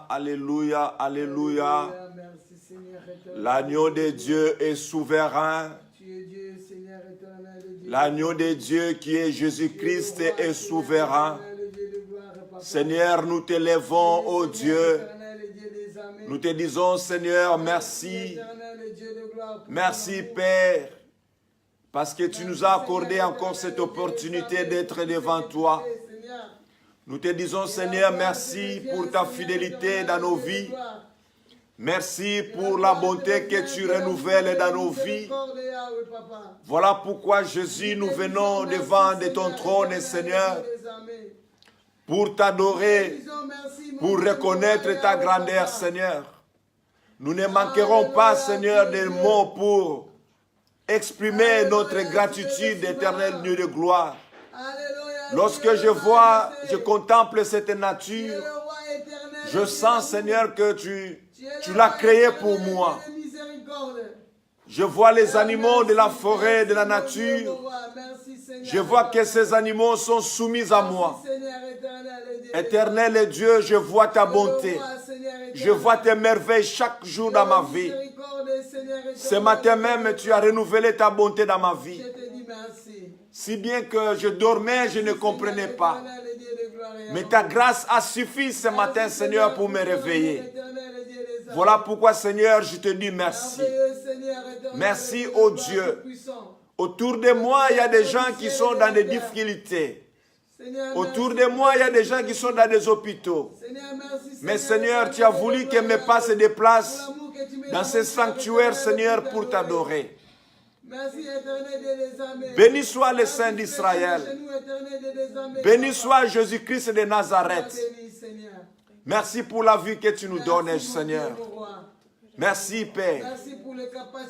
Alléluia, Alléluia, Alléluia. L'agneau de Dieu est souverain. L'agneau de Dieu qui est Jésus-Christ est souverain. Seigneur, nous t'élèvons, ô Dieu. Nous te disons, Seigneur, merci. Merci, Père, parce que tu nous as accordé encore cette opportunité d'être devant toi. Nous te disons, Seigneur, merci pour ta fidélité dans nos vies. Merci pour la bonté que tu renouvelles dans nos vies. Voilà pourquoi, Jésus, nous venons devant de ton trône, Seigneur, pour t'adorer, pour reconnaître ta grandeur, Seigneur. Nous ne manquerons pas, Seigneur, des mots pour exprimer notre gratitude, éternel Dieu de gloire. Lorsque je contemple cette nature, je sens, Seigneur, que tu l'as créé pour moi. Je vois les animaux de la forêt, de la nature. Je vois que ces animaux sont soumis à moi. Éternel Dieu, je vois ta bonté. Je vois tes merveilles chaque jour dans ma vie. Ce matin même, tu as renouvelé ta bonté dans ma vie. Si bien que je dormais, je ne comprenais pas. Mais ta grâce a suffi ce matin, Seigneur, pour me réveiller. Voilà pourquoi, Seigneur, je te dis merci. Merci, ô Dieu. Autour de moi, il y a des gens qui sont dans des difficultés. Autour de moi, il y a des gens qui sont dans des hôpitaux. Mais Seigneur, tu as voulu que mes pas se déplacent dans ce sanctuaire, Seigneur, pour t'adorer. Béni soit le Saint d'Israël. Béni soit Jésus-Christ de Nazareth. Merci pour la vie que tu nous donnes, Seigneur. Merci, Père.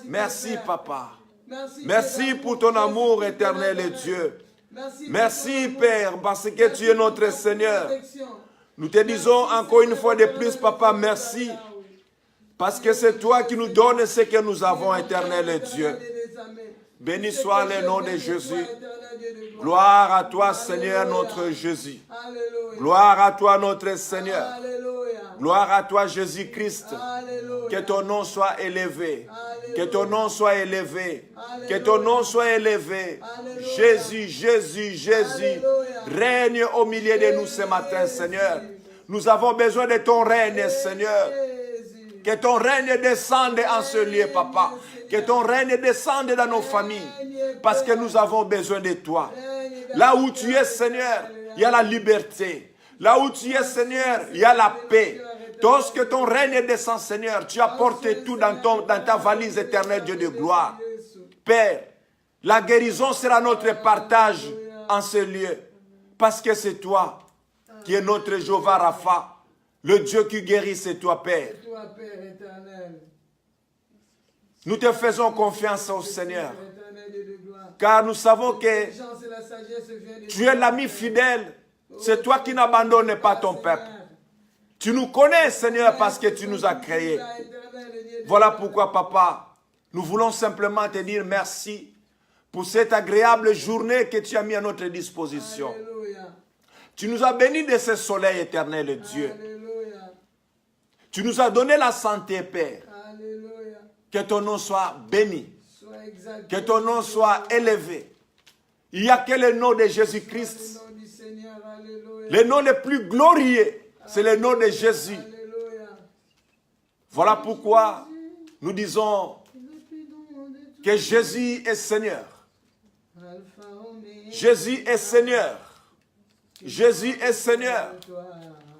Merci, Papa. Merci pour ton amour éternel et Dieu. Merci, Père, parce que tu es notre Seigneur. Nous te disons encore une fois de plus, Papa, merci. Parce que c'est toi qui nous donnes ce que nous avons, éternel Dieu. Béni soit le nom de Jésus. Gloire à toi, Seigneur, notre Jésus. Gloire à toi, notre Seigneur. Gloire à toi, Jésus-Christ. Que ton nom soit élevé. Que ton nom soit élevé. Que ton nom soit élevé. Jésus, Jésus, Jésus. Règne au milieu de nous ce matin, Seigneur. Nous avons besoin de ton règne, Seigneur. Que ton règne descende en ce lieu, Papa. Que ton règne descende dans nos familles. Parce que nous avons besoin de toi. Là où tu es, Seigneur, il y a la liberté. Là où tu es, Seigneur, il y a la paix. Lorsque ton règne descend, Seigneur, tu as porté tout dans ta valise éternelle, Dieu de gloire. Père, la guérison sera notre partage en ce lieu. Parce que c'est toi qui es notre Jéhovah Rapha. Le Dieu qui guérit, c'est toi, Père. Nous te faisons confiance au Seigneur. Car nous savons que tu es l'ami fidèle. C'est toi qui n'abandonnes pas ton peuple. Tu nous connais, Seigneur, parce que tu nous as créés. Voilà pourquoi, Papa, nous voulons simplement te dire merci pour cette agréable journée que tu as mis à notre disposition. Tu nous as bénis de ce soleil éternel, Dieu. Tu nous as donné la santé, Père. Que ton nom soit béni. Que ton nom soit élevé. Il n'y a que le nom de Jésus-Christ. Le nom le plus glorieux, c'est le nom de Jésus. Voilà pourquoi nous disons que Jésus est Seigneur. Jésus est Seigneur. Jésus est Seigneur.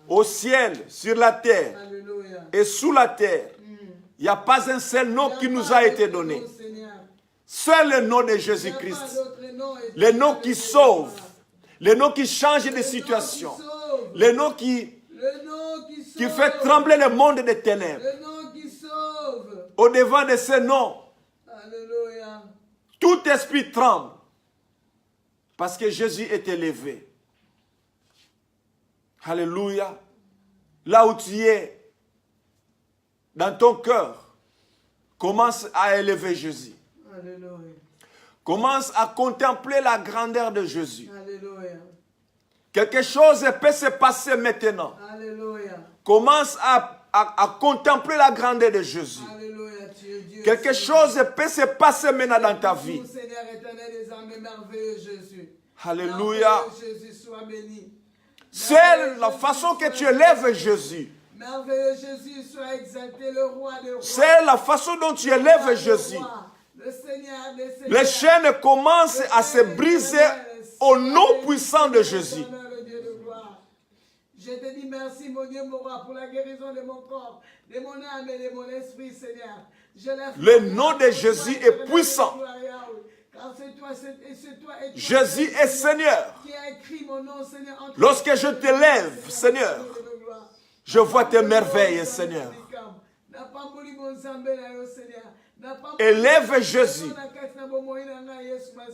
Au ciel, sur la terre et sous la terre, il n'y a pas un seul nom qui nous a été donné. Seul le nom de Jésus-Christ. Le nom qui sauve. Le nom qui change de situation. Le nom qui fait trembler le monde des ténèbres. Au-devant de ce nom, tout esprit tremble. Parce que Jésus est élevé. Alléluia. Là où tu es, dans ton cœur, commence à élever Jésus. Alléluia. Commence à contempler la grandeur de Jésus. Alléluia. Quelque chose peut se passer maintenant. Alléluia. commence à contempler la grandeur de Jésus. Alléluia, tu es Dieu. Quelque chose peut se passer maintenant dans ta vie. Seigneur éternel des armées, merveilleux Jésus. Alléluia. Merveilleux Jésus, sois béni. C'est la façon que tu élèves Jésus. Merveilleux Jésus, sois exalté, le roi des rois. C'est la façon dont tu élèves Jésus. Le Seigneur des seigneurs. Les chaînes commencent à se briser au nom puissant de Jésus. Je te dis merci, mon Dieu, mon roi, pour la guérison de mon corps, de mon âme et de mon esprit, Seigneur. Le nom de Jésus est puissant. Jésus est Seigneur. Lorsque je te lève, Seigneur, je vois tes merveilles, Seigneur. Élève Jésus.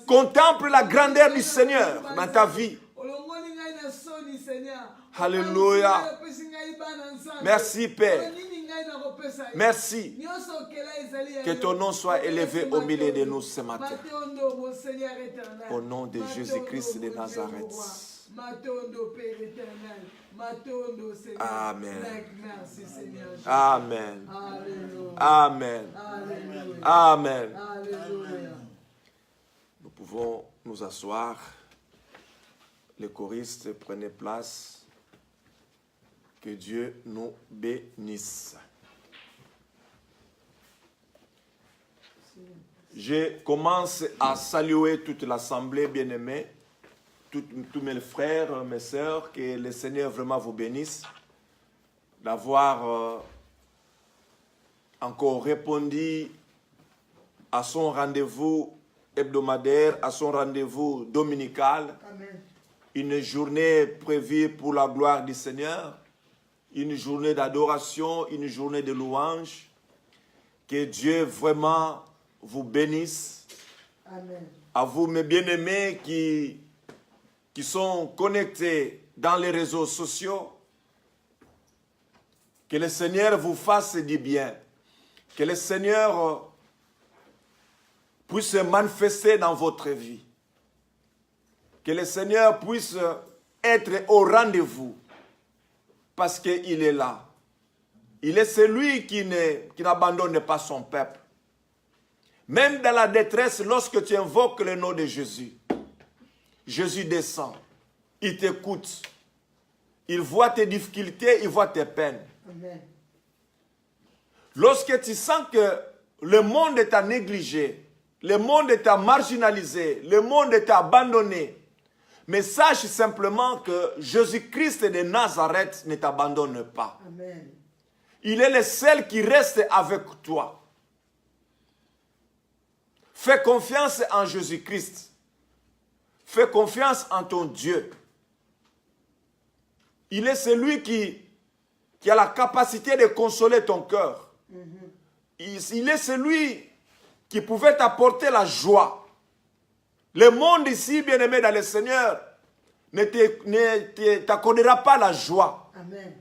Contemple la grandeur du Seigneur dans ta vie. Alléluia. Merci, Père. Merci. Que ton nom soit élevé au milieu de nous ce matin. Au nom de Jésus-Christ de Nazareth. Amen. Amen. Amen. Amen. Nous pouvons nous asseoir. Les choristes, prenez place. Que Dieu nous bénisse. Je commence à saluer toute l'assemblée bien-aimée, tous mes frères, mes sœurs, que le Seigneur vraiment vous bénisse d'avoir encore répondu à son rendez-vous hebdomadaire, à son rendez-vous dominical. Amen. Une journée prévue pour la gloire du Seigneur, une journée d'adoration, une journée de louange. Que Dieu vraiment vous bénisse. Amen. À vous, mes bien-aimés qui sont connectés dans les réseaux sociaux, que le Seigneur vous fasse du bien. Que le Seigneur puisse se manifester dans votre vie. Que le Seigneur puisse être au rendez-vous. Parce qu'il est là. Il est celui qui n'abandonne pas son peuple. Même dans la détresse, lorsque tu invoques le nom de Jésus, Jésus descend. Il t'écoute. Il voit tes difficultés, il voit tes peines. Amen. Lorsque tu sens que le monde t'a négligé, le monde t'a marginalisé, le monde t'a abandonné, mais sache simplement que Jésus-Christ de Nazareth ne t'abandonne pas. Amen. Il est le seul qui reste avec toi. Fais confiance en Jésus-Christ. Fais confiance en ton Dieu. Il est celui qui a la capacité de consoler ton cœur. Il est celui qui pouvait t'apporter la joie. Le monde ici, bien-aimé dans le Seigneur, ne t'accordera pas la joie. Amen.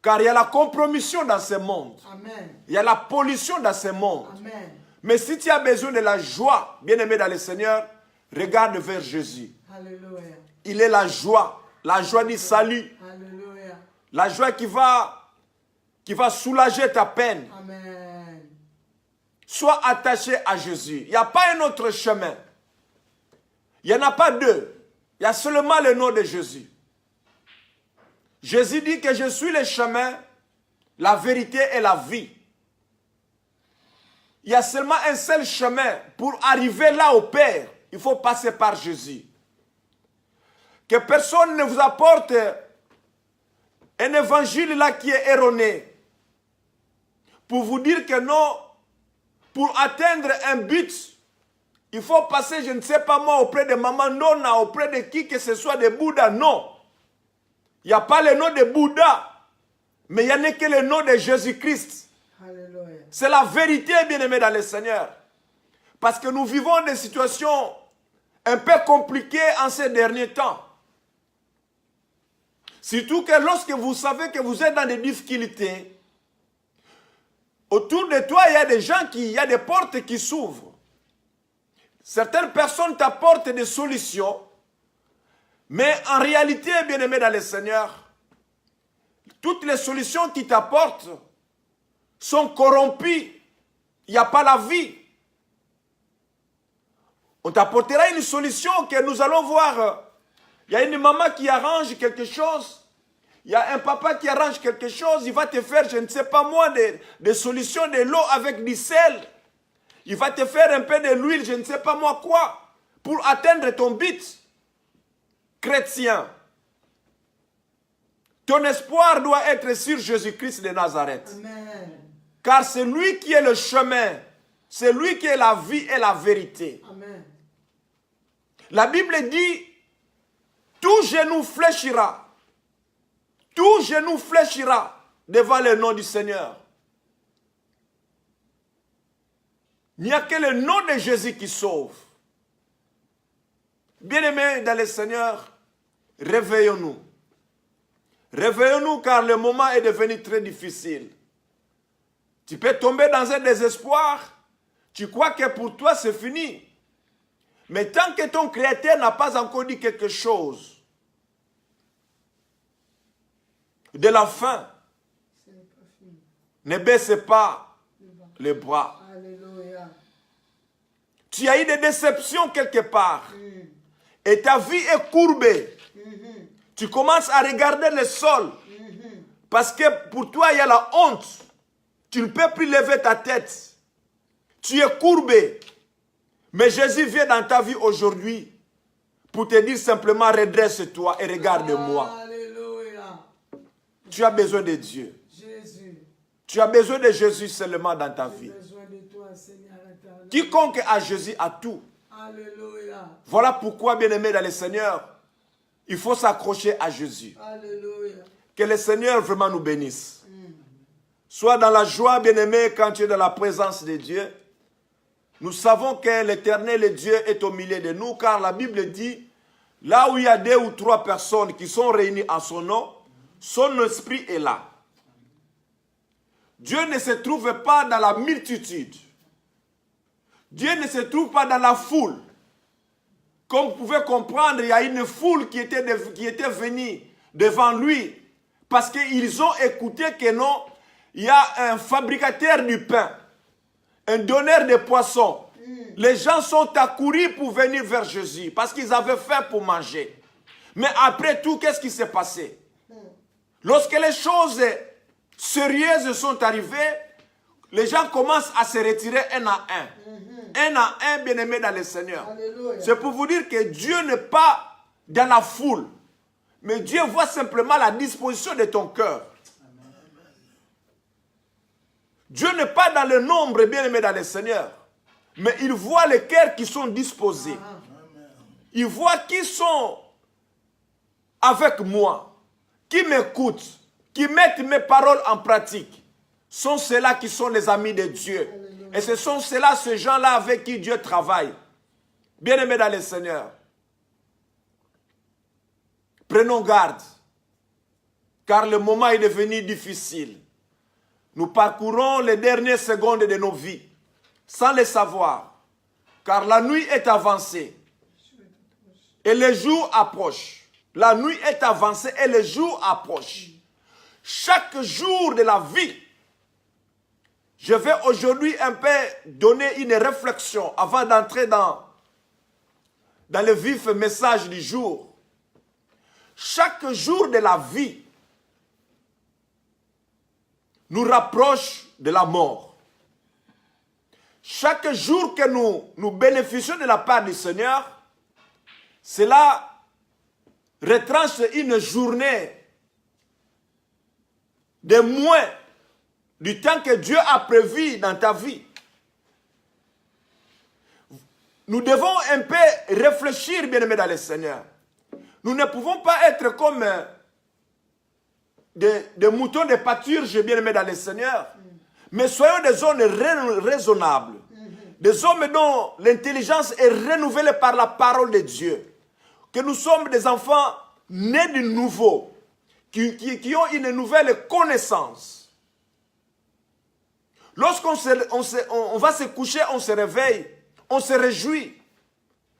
Car il y a la compromission dans ce monde. Amen. Il y a la pollution dans ce monde. Amen. Mais si tu as besoin de la joie, bien-aimé dans le Seigneur, regarde vers Jésus. Alléluia. Il est la joie du salut. Alléluia. La joie qui va soulager ta peine. Amen. Sois attaché à Jésus. Il n'y a pas un autre chemin. Il n'y en a pas deux. Il y a seulement le nom de Jésus. Jésus dit que je suis le chemin, la vérité et la vie. Il y a seulement un seul chemin pour arriver là au Père. Il faut passer par Jésus. Que personne ne vous apporte un évangile là qui est erroné. Pour vous dire que non, pour atteindre un but, il faut passer, je ne sais pas moi, auprès de Maman Nona, auprès de qui que ce soit, de Bouddha. Non. Il n'y a pas le nom de Bouddha, mais il n'y a que le nom de Jésus-Christ. C'est la vérité, bien-aimé dans le Seigneur. Parce que nous vivons des situations un peu compliquées en ces derniers temps. Surtout que lorsque vous savez que vous êtes dans des difficultés, autour de toi, il y a des gens il y a des portes qui s'ouvrent. Certaines personnes t'apportent des solutions, mais en réalité, bien-aimé dans le Seigneur, toutes les solutions qui t'apportent sont corrompues. Il n'y a pas la vie. On t'apportera une solution que nous allons voir. Il y a une maman qui arrange quelque chose. Il y a un papa qui arrange quelque chose. Il va te faire, je ne sais pas moi, des solutions de l'eau avec du sel. Il va te faire un peu de l'huile, je ne sais pas moi quoi, pour atteindre ton but. Chrétien, ton espoir doit être sur Jésus-Christ de Nazareth. Amen. Car c'est lui qui est le chemin. C'est lui qui est la vie et la vérité. Amen. La Bible dit, tout genou fléchira. Tout genou fléchira devant le nom du Seigneur. Il n'y a que le nom de Jésus qui sauve. Bien-aimés dans le Seigneur, réveillons-nous. Réveillons-nous car le moment est devenu très difficile. Tu peux tomber dans un désespoir. Tu crois que pour toi c'est fini. Mais tant que ton Créateur n'a pas encore dit quelque chose de la fin, ne baisse pas les bras. Alléluia. Tu as eu des déceptions quelque part. Et ta vie est courbée. Tu commences à regarder le sol. Parce que pour toi, il y a la honte. Tu ne peux plus lever ta tête. Tu es courbé. Mais Jésus vient dans ta vie aujourd'hui pour te dire simplement, redresse-toi et regarde-moi. Alléluia. Tu as besoin de Dieu. Jésus. Tu as besoin de Jésus seulement dans ta J'ai vie. besoin de toi, Seigneur éternel. Quiconque a Jésus a tout. Alléluia. Voilà pourquoi, bien-aimé dans le Seigneur, il faut s'accrocher à Jésus. Alléluia. Que le Seigneur vraiment nous bénisse. Sois dans la joie, bien-aimé, quand tu es dans la présence de Dieu. Nous savons que l'Éternel Dieu est au milieu de nous, car la Bible dit, là où il y a 2 ou 3 personnes qui sont réunies en son nom, son esprit est là. Dieu ne se trouve pas dans la multitude. Dieu ne se trouve pas dans la foule. Comme vous pouvez comprendre, il y a une foule qui était venue devant lui. Parce qu'ils ont écouté que non, il y a un fabricateur du pain, un donneur de poissons. Les gens sont accourus pour venir vers Jésus parce qu'ils avaient faim pour manger. Mais après tout, qu'est-ce qui s'est passé? Lorsque les choses sérieuses sont arrivées, les gens commencent à se retirer un à un. Un à un, bien-aimé dans le Seigneur. C'est pour vous dire que Dieu n'est pas dans la foule. Mais Dieu voit simplement la disposition de ton cœur. Dieu n'est pas dans le nombre, bien-aimé dans le Seigneur. Mais il voit les cœurs qui sont disposés. Il voit qui sont avec moi, qui m'écoutent, qui mettent mes paroles en pratique. Sont ceux-là qui sont les amis de Dieu. Et ce sont ceux-là, ces gens-là avec qui Dieu travaille. Bien-aimés dans le Seigneur, prenons garde, car le moment est devenu difficile. Nous parcourons les dernières secondes de nos vies, sans le savoir, car la nuit est avancée, et le jour approche. La nuit est avancée et le jour approche. Chaque jour de la vie, je vais aujourd'hui un peu donner une réflexion avant d'entrer dans le vif message du jour. Chaque jour de la vie nous rapproche de la mort. Chaque jour que nous bénéficions de la part du Seigneur, cela retranche une journée de moins du temps que Dieu a prévu dans ta vie. Nous devons un peu réfléchir, bien-aimés dans le Seigneur. Nous ne pouvons pas être comme des moutons de pâturage, bien-aimés dans le Seigneur. Mais soyons des hommes raisonnables. Des hommes dont l'intelligence est renouvelée par la parole de Dieu. Que nous sommes des enfants nés de nouveau. Qui ont une nouvelle connaissance. Lorsqu'on va se coucher, on se réveille, on se réjouit.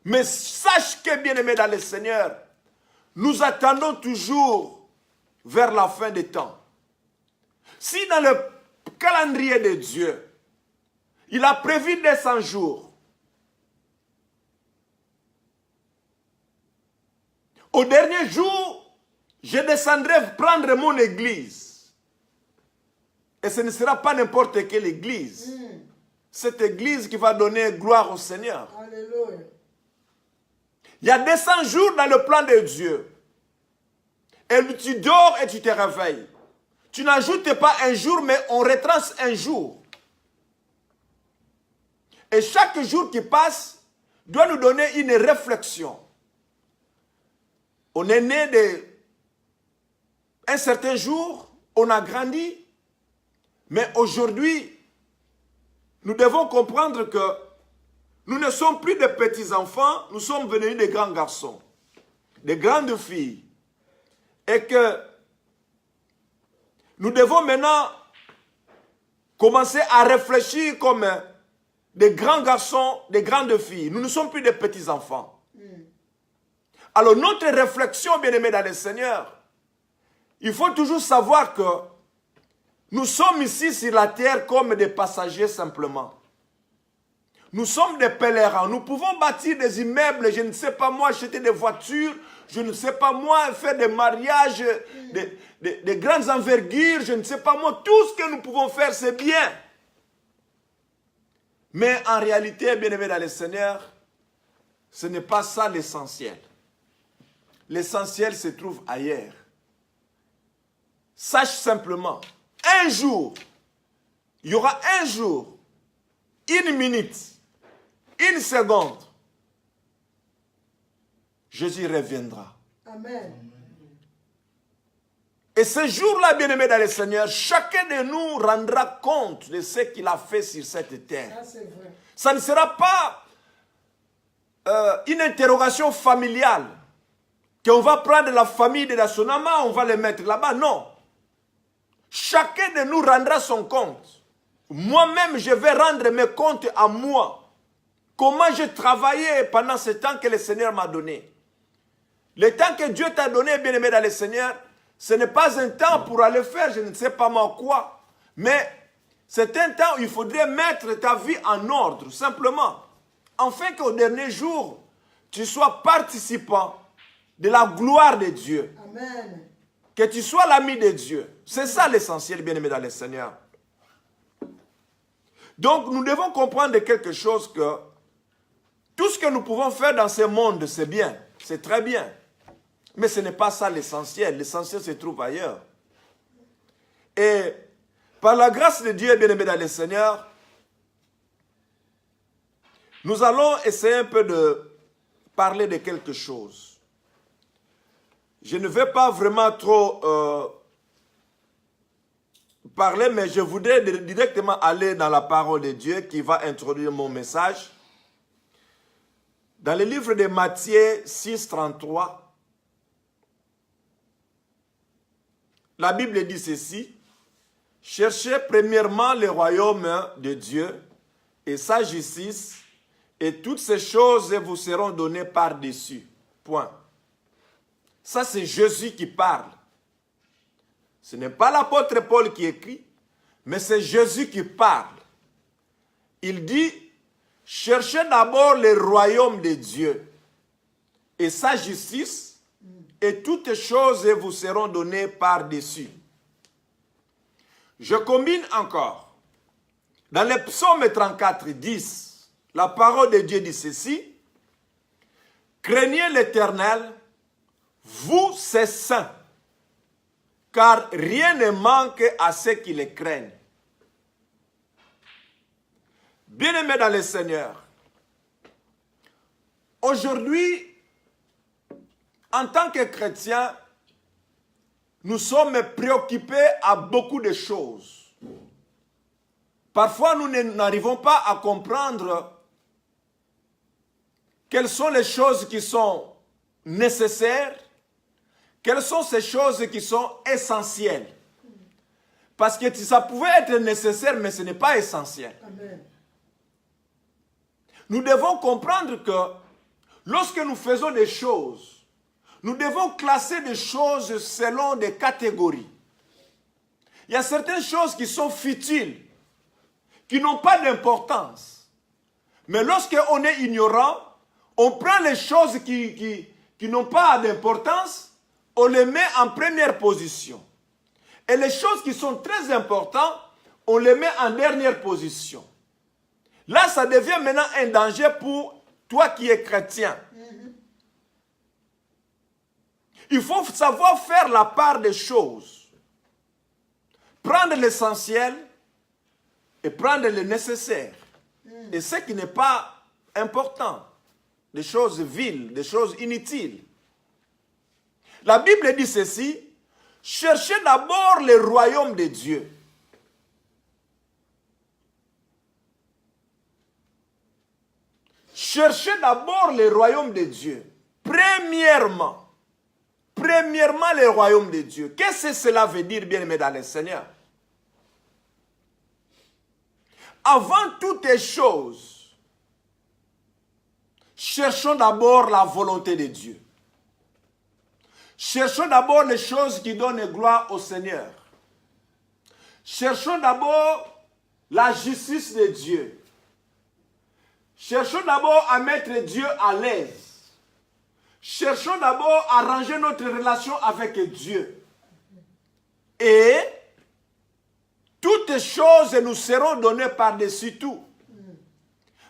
Mais sache que, bien-aimé dans le Seigneur, nous attendons toujours vers la fin des temps. Si dans le calendrier de Dieu, il a prévu des 100 jours, au dernier jour, je descendrai prendre mon église. Et ce ne sera pas n'importe quelle église. Cette église qui va donner gloire au Seigneur. Alléluia. Il y a 200 jours dans le plan de Dieu. Et tu dors et tu te réveilles. Tu n'ajoutes pas un jour, mais on retranche un jour. Et chaque jour qui passe doit nous donner une réflexion. On est né un certain jour, on a grandi, mais aujourd'hui, nous devons comprendre que nous ne sommes plus des petits-enfants, nous sommes devenus des grands garçons, des grandes filles. Et que nous devons maintenant commencer à réfléchir comme des grands garçons, des grandes filles. Nous ne sommes plus des petits-enfants. Alors notre réflexion, bien-aimés dans le Seigneur, il faut toujours savoir que nous sommes ici sur la terre comme des passagers simplement. Nous sommes des pèlerins. Nous pouvons bâtir des immeubles, je ne sais pas moi, acheter des voitures, je ne sais pas moi, faire des mariages, des grandes envergures, je ne sais pas moi. Tout ce que nous pouvons faire, c'est bien. Mais en réalité, bien-aimés dans le Seigneur, ce n'est pas ça l'essentiel. L'essentiel se trouve ailleurs. Sache simplement, un jour, il y aura un jour, une minute, une seconde, Jésus reviendra. Amen. Et ce jour-là, bien-aimé dans le Seigneur, chacun de nous rendra compte de ce qu'il a fait sur cette terre. Ça, c'est vrai. Ça ne sera pas une interrogation familiale, qu'on va prendre la famille de Nassonama, on va les mettre là-bas. Non. Chacun de nous rendra son compte. Moi-même, je vais rendre mes comptes à moi. Comment j'ai travaillé pendant ce temps que le Seigneur m'a donné. Le temps que Dieu t'a donné, bien-aimé dans le Seigneur, ce n'est pas un temps pour aller faire je ne sais pas moi quoi. Mais c'est un temps où il faudrait mettre ta vie en ordre, simplement. Afin qu'au dernier jour, tu sois participant de la gloire de Dieu. Amen. Que tu sois l'ami de Dieu. C'est ça l'essentiel, bien-aimé dans le Seigneur. Donc, nous devons comprendre quelque chose que tout ce que nous pouvons faire dans ce monde, c'est bien. C'est très bien. Mais ce n'est pas ça l'essentiel. L'essentiel se trouve ailleurs. Et par la grâce de Dieu, bien-aimé dans le Seigneur, nous allons essayer un peu de parler de quelque chose. Je ne vais pas vraiment trop parler, mais je voudrais directement aller dans la parole de Dieu qui va introduire mon message. Dans le livre de Matthieu 6, 33, la Bible dit ceci: « Cherchez premièrement le royaume de Dieu et sa justice, et toutes ces choses vous seront données par-dessus. » Point. Ça, c'est Jésus qui parle. Ce n'est pas l'apôtre Paul qui écrit, mais c'est Jésus qui parle. Il dit, cherchez d'abord le royaume de Dieu et sa justice, et toutes choses vous seront données par-dessus. Je combine encore. Dans le psaume 34, 10, la parole de Dieu dit ceci: craignez l'Éternel, vous c'est saints, car rien ne manque à ceux qui les craignent. Bien-aimés dans le Seigneur, aujourd'hui, en tant que chrétiens, nous sommes préoccupés à beaucoup de choses. Parfois, nous n'arrivons pas à comprendre quelles sont les choses qui sont nécessaires, quelles sont ces choses qui sont essentielles. Parce que ça pouvait être nécessaire, mais ce n'est pas essentiel. Amen. Nous devons comprendre que lorsque nous faisons des choses, nous devons classer des choses selon des catégories. Il y a certaines choses qui sont futiles, qui n'ont pas d'importance. Mais lorsqu'on est ignorant, on prend les choses qui n'ont pas d'importance, on les met en première position. Et les choses qui sont très importantes, on les met en dernière position. Là, ça devient maintenant un danger pour toi qui es chrétien. Il faut savoir faire la part des choses. Prendre l'essentiel et prendre le nécessaire. Et ce qui n'est pas important. Des choses viles, des choses inutiles. La Bible dit ceci, cherchez d'abord le royaume de Dieu. Cherchez d'abord le royaume de Dieu. Premièrement le royaume de Dieu. Qu'est-ce que cela veut dire, bien-aimés dans le Seigneur? Avant toutes les choses, cherchons d'abord la volonté de Dieu. Cherchons d'abord les choses qui donnent gloire au Seigneur. Cherchons d'abord la justice de Dieu. Cherchons d'abord à mettre Dieu à l'aise. Cherchons d'abord à ranger notre relation avec Dieu. Et toutes choses nous seront données par-dessus tout.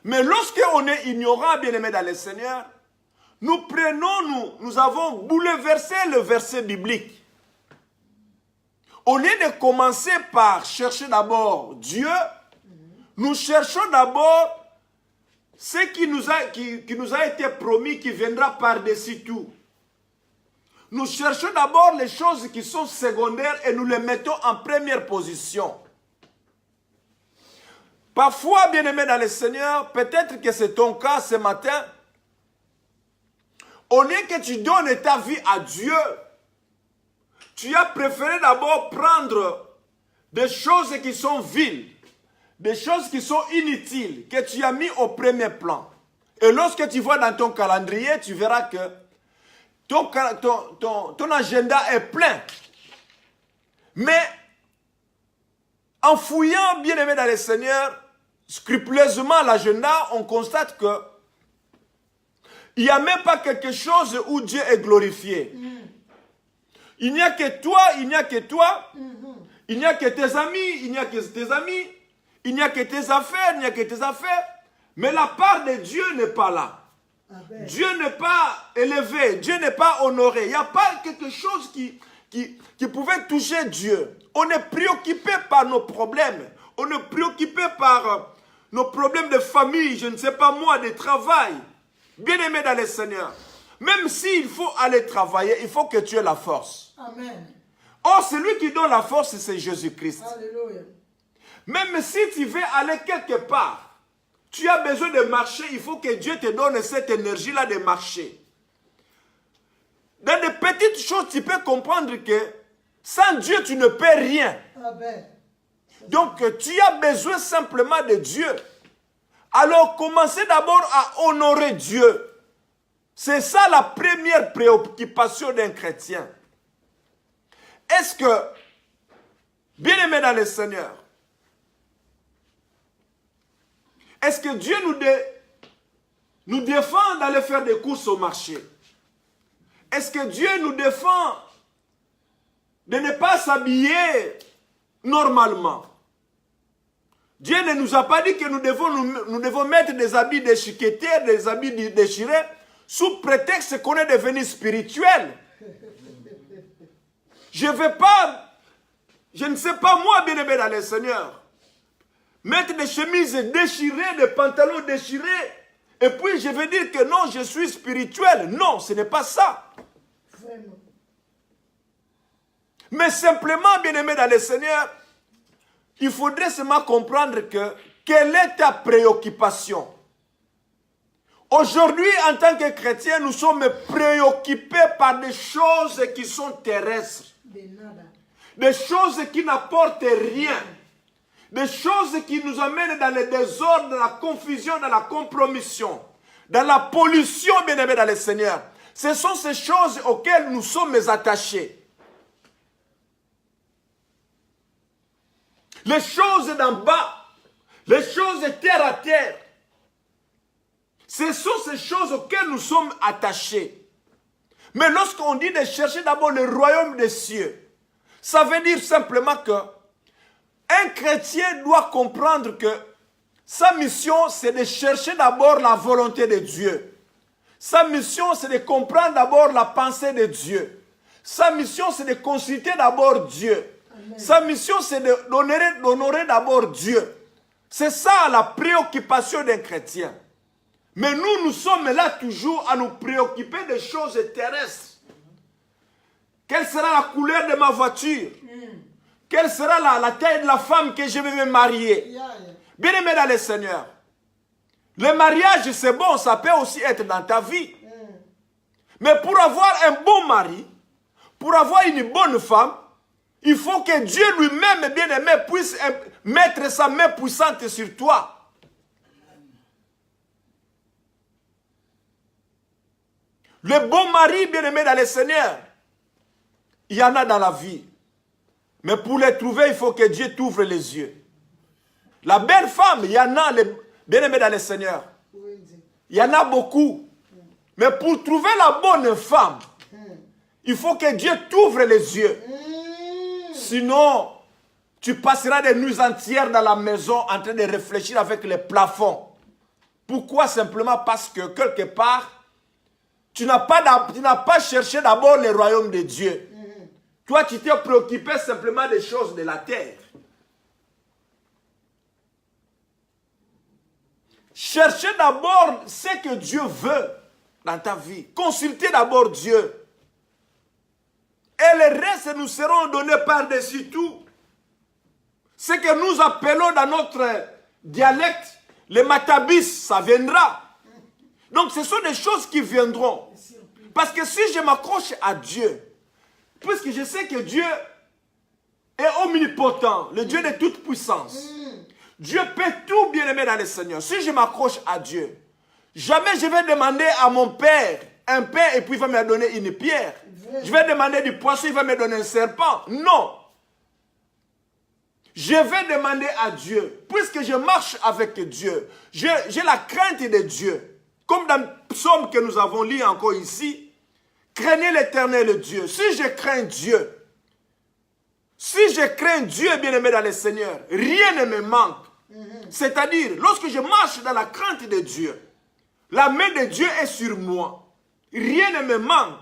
Mais lorsqu'on est ignorant, bien-aimé dans le Seigneur, nous avons bouleversé le verset biblique. Au lieu de commencer par chercher d'abord Dieu, nous cherchons d'abord ce qui nous a été promis, qui viendra par-dessus tout. Nous cherchons d'abord les choses qui sont secondaires et nous les mettons en première position. Parfois, bien-aimé dans le Seigneur, peut-être que c'est ton cas ce matin, au lieu que tu donnes ta vie à Dieu, tu as préféré d'abord prendre des choses qui sont viles, des choses qui sont inutiles, que tu as mis au premier plan. Et lorsque tu vois dans ton calendrier, tu verras que ton agenda est plein. Mais en fouillant, bien-aimé dans le Seigneur, scrupuleusement l'agenda, on constate que il n'y a même pas quelque chose où Dieu est glorifié. Il n'y a que toi, il n'y a que toi, il n'y a que tes amis, il n'y a que tes amis, il n'y a que tes affaires, il n'y a que tes affaires. Mais la part de Dieu n'est pas là. Amen. Dieu n'est pas élevé, Dieu n'est pas honoré. Il n'y a pas quelque chose qui pouvait toucher Dieu. On est préoccupé par nos problèmes. On est préoccupé par nos problèmes de famille, je ne sais pas moi, de travail. Bien-aimé dans le Seigneur, même s'il faut aller travailler, il faut que tu aies la force. Amen. Or, celui qui donne la force, c'est Jésus-Christ. Alléluia. Même si tu veux aller quelque part, tu as besoin de marcher, il faut que Dieu te donne cette énergie-là de marcher. Dans des petites choses, tu peux comprendre que sans Dieu, tu ne peux rien. Amen. Donc, tu as besoin simplement de Dieu. Alors, commencez d'abord à honorer Dieu. C'est ça la première préoccupation d'un chrétien. Est-ce que, bien-aimé dans le Seigneur, est-ce que Dieu nous défend d'aller faire des courses au marché? Est-ce que Dieu nous défend de ne pas s'habiller normalement? Dieu ne nous a pas dit que nous devons mettre des habits déchiquetés, des habits déchirés, sous prétexte qu'on est devenu spirituel. Je ne sais pas moi, bien-aimé dans le Seigneur, mettre des chemises déchirées, des pantalons déchirés, et puis je vais dire que non, je suis spirituel. Non, ce n'est pas ça. Vraiment. Mais simplement, bien-aimé dans le Seigneur, il faudrait seulement comprendre que quelle est ta préoccupation. Aujourd'hui, en tant que chrétiens, nous sommes préoccupés par des choses qui sont terrestres. Des choses qui n'apportent rien. Des choses qui nous amènent dans le désordre, dans la confusion, dans la compromission, dans la pollution, bien-aimés dans le Seigneur. Ce sont ces choses auxquelles nous sommes attachés. les choses d'en bas, les choses terre à terre. Ce sont ces choses auxquelles nous sommes attachés. Mais lorsqu'on dit de chercher d'abord le royaume des cieux, ça veut dire simplement que un chrétien doit comprendre que sa mission, c'est de chercher d'abord la volonté de Dieu. Sa mission, c'est de comprendre d'abord la pensée de Dieu. Sa mission, c'est de consulter d'abord Dieu. Amen. Sa mission, c'est d'honorer d'abord Dieu. C'est ça la préoccupation d'un chrétien. Mais nous sommes là toujours à nous préoccuper des choses terrestres. Quelle sera la couleur de ma voiture? Quelle sera la taille de la femme que je vais me marier? Bien-aimé dans le Seigneur, le mariage c'est bon, ça peut aussi être dans ta vie. Mais pour avoir un bon mari, pour avoir une bonne femme, il faut que Dieu lui-même, bien-aimé, puisse mettre sa main puissante sur toi. Le bon mari, bien-aimé dans le Seigneur, il y en a dans la vie. Mais pour les trouver, il faut que Dieu t'ouvre les yeux. La belle femme, il y en a, bien-aimé dans le Seigneur. Il y en a beaucoup. Mais pour trouver la bonne femme, il faut que Dieu t'ouvre les yeux. Sinon, tu passeras des nuits entières dans la maison en train de réfléchir avec les plafonds. Pourquoi? Simplement parce que quelque part, tu n'as pas cherché d'abord le royaume de Dieu. Toi, tu t'es préoccupé simplement des choses de la terre. Cherchez d'abord ce que Dieu veut dans ta vie. Consultez d'abord Dieu. Et le reste nous seront donnés par-dessus tout. Ce que nous appelons dans notre dialecte, les matabis, ça viendra. Donc ce sont des choses qui viendront. Parce que si je m'accroche à Dieu, puisque je sais que Dieu est omnipotent, le Dieu de toute puissance, Dieu peut tout, bien-aimé dans le Seigneur. Si je m'accroche à Dieu, jamais je vais demander à mon Père un pain et puis il va me donner une pierre. Je vais demander du poisson, il va me donner un serpent. Non. Je vais demander à Dieu, puisque je marche avec Dieu, j'ai la crainte de Dieu. Comme dans le psaume que nous avons lu encore ici, craignez l'Éternel Dieu. Si je crains Dieu, bien-aimé dans le Seigneur, rien ne me manque. C'est-à-dire, lorsque je marche dans la crainte de Dieu, la main de Dieu est sur moi. Rien ne me manque.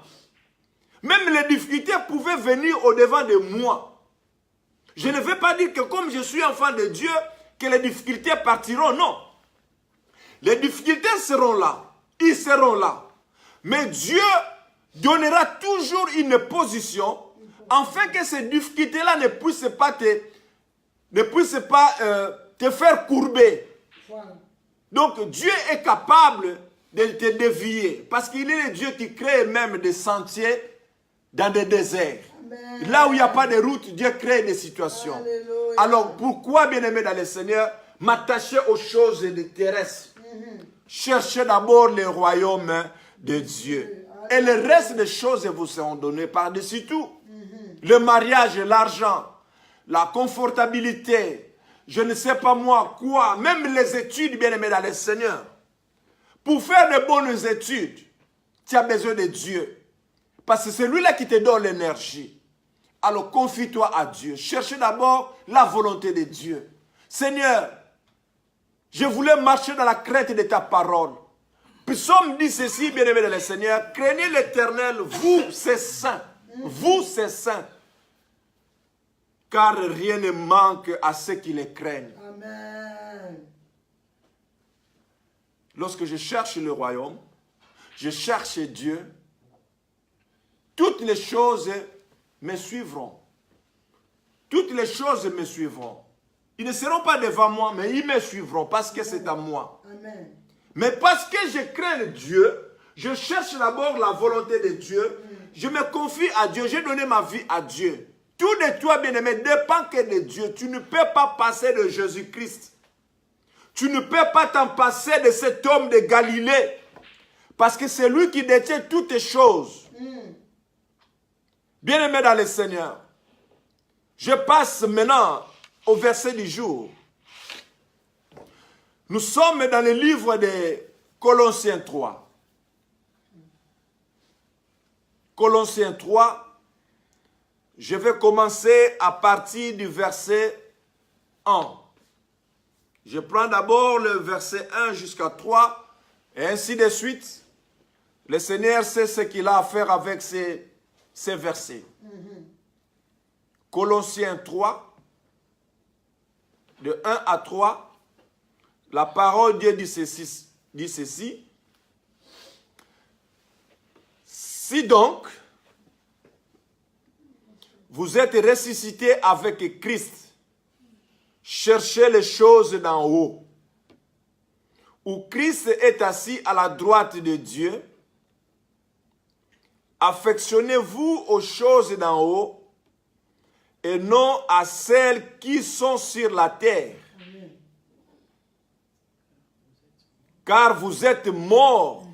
Même les difficultés pouvaient venir au-devant de moi. Je ne veux pas dire que comme je suis enfant de Dieu, que les difficultés partiront. Non. Les difficultés seront là. Ils seront là. Mais Dieu donnera toujours une position afin que ces difficultés-là ne puissent pas te faire courber. Donc Dieu est capable de te dévier. Parce qu'il est le Dieu qui crée même des sentiers dans des déserts. Amen. Là où il n'y a pas de route, Dieu crée des situations. Alléluia. Alors pourquoi, bien-aimé dans le Seigneur, m'attacher aux choses terrestres? Cherchez d'abord le royaume de Dieu. Et le reste des choses vous seront données par-dessus tout. Le mariage, l'argent, la confortabilité, je ne sais pas moi quoi, même les études, bien-aimés dans le Seigneur. Pour faire de bonnes études, tu as besoin de Dieu. Parce que c'est lui-là qui te donne l'énergie. Alors confie-toi à Dieu. Cherchez d'abord la volonté de Dieu. Seigneur, je voulais marcher dans la crainte de ta parole. Psaume dit ceci, bien-aimé dans le Seigneur, craignez l'Éternel, vous c'est saints. Vous c'est saints. Car rien ne manque à ceux qui les craignent. Amen. Lorsque je cherche le royaume, je cherche Dieu, toutes les choses me suivront. Toutes les choses me suivront. Ils ne seront pas devant moi, mais ils me suivront parce que c'est à moi. Amen. Mais parce que je crains Dieu, je cherche d'abord la volonté de Dieu, je me confie à Dieu, j'ai donné ma vie à Dieu. Tout de toi, bien-aimé, dépend que de Dieu. Tu ne peux pas passer de Jésus-Christ. Tu ne peux pas t'en passer de cet homme de Galilée. Parce que c'est lui qui détient toutes les choses. Bien-aimé dans le Seigneur, je passe maintenant au verset du jour. Nous sommes dans le livre de Colossiens 3. Colossiens 3, je vais commencer à partir du verset 1. Je prends d'abord le verset 1 jusqu'à 3, et ainsi de suite. Le Seigneur sait ce qu'il a à faire avec ces versets. Colossiens 3, de 1 à 3, la parole de Dieu dit ceci. Si donc, vous êtes ressuscités avec Christ, cherchez les choses d'en haut, où Christ est assis à la droite de Dieu. Affectionnez-vous aux choses d'en haut et non à celles qui sont sur la terre. Amen. Car vous êtes morts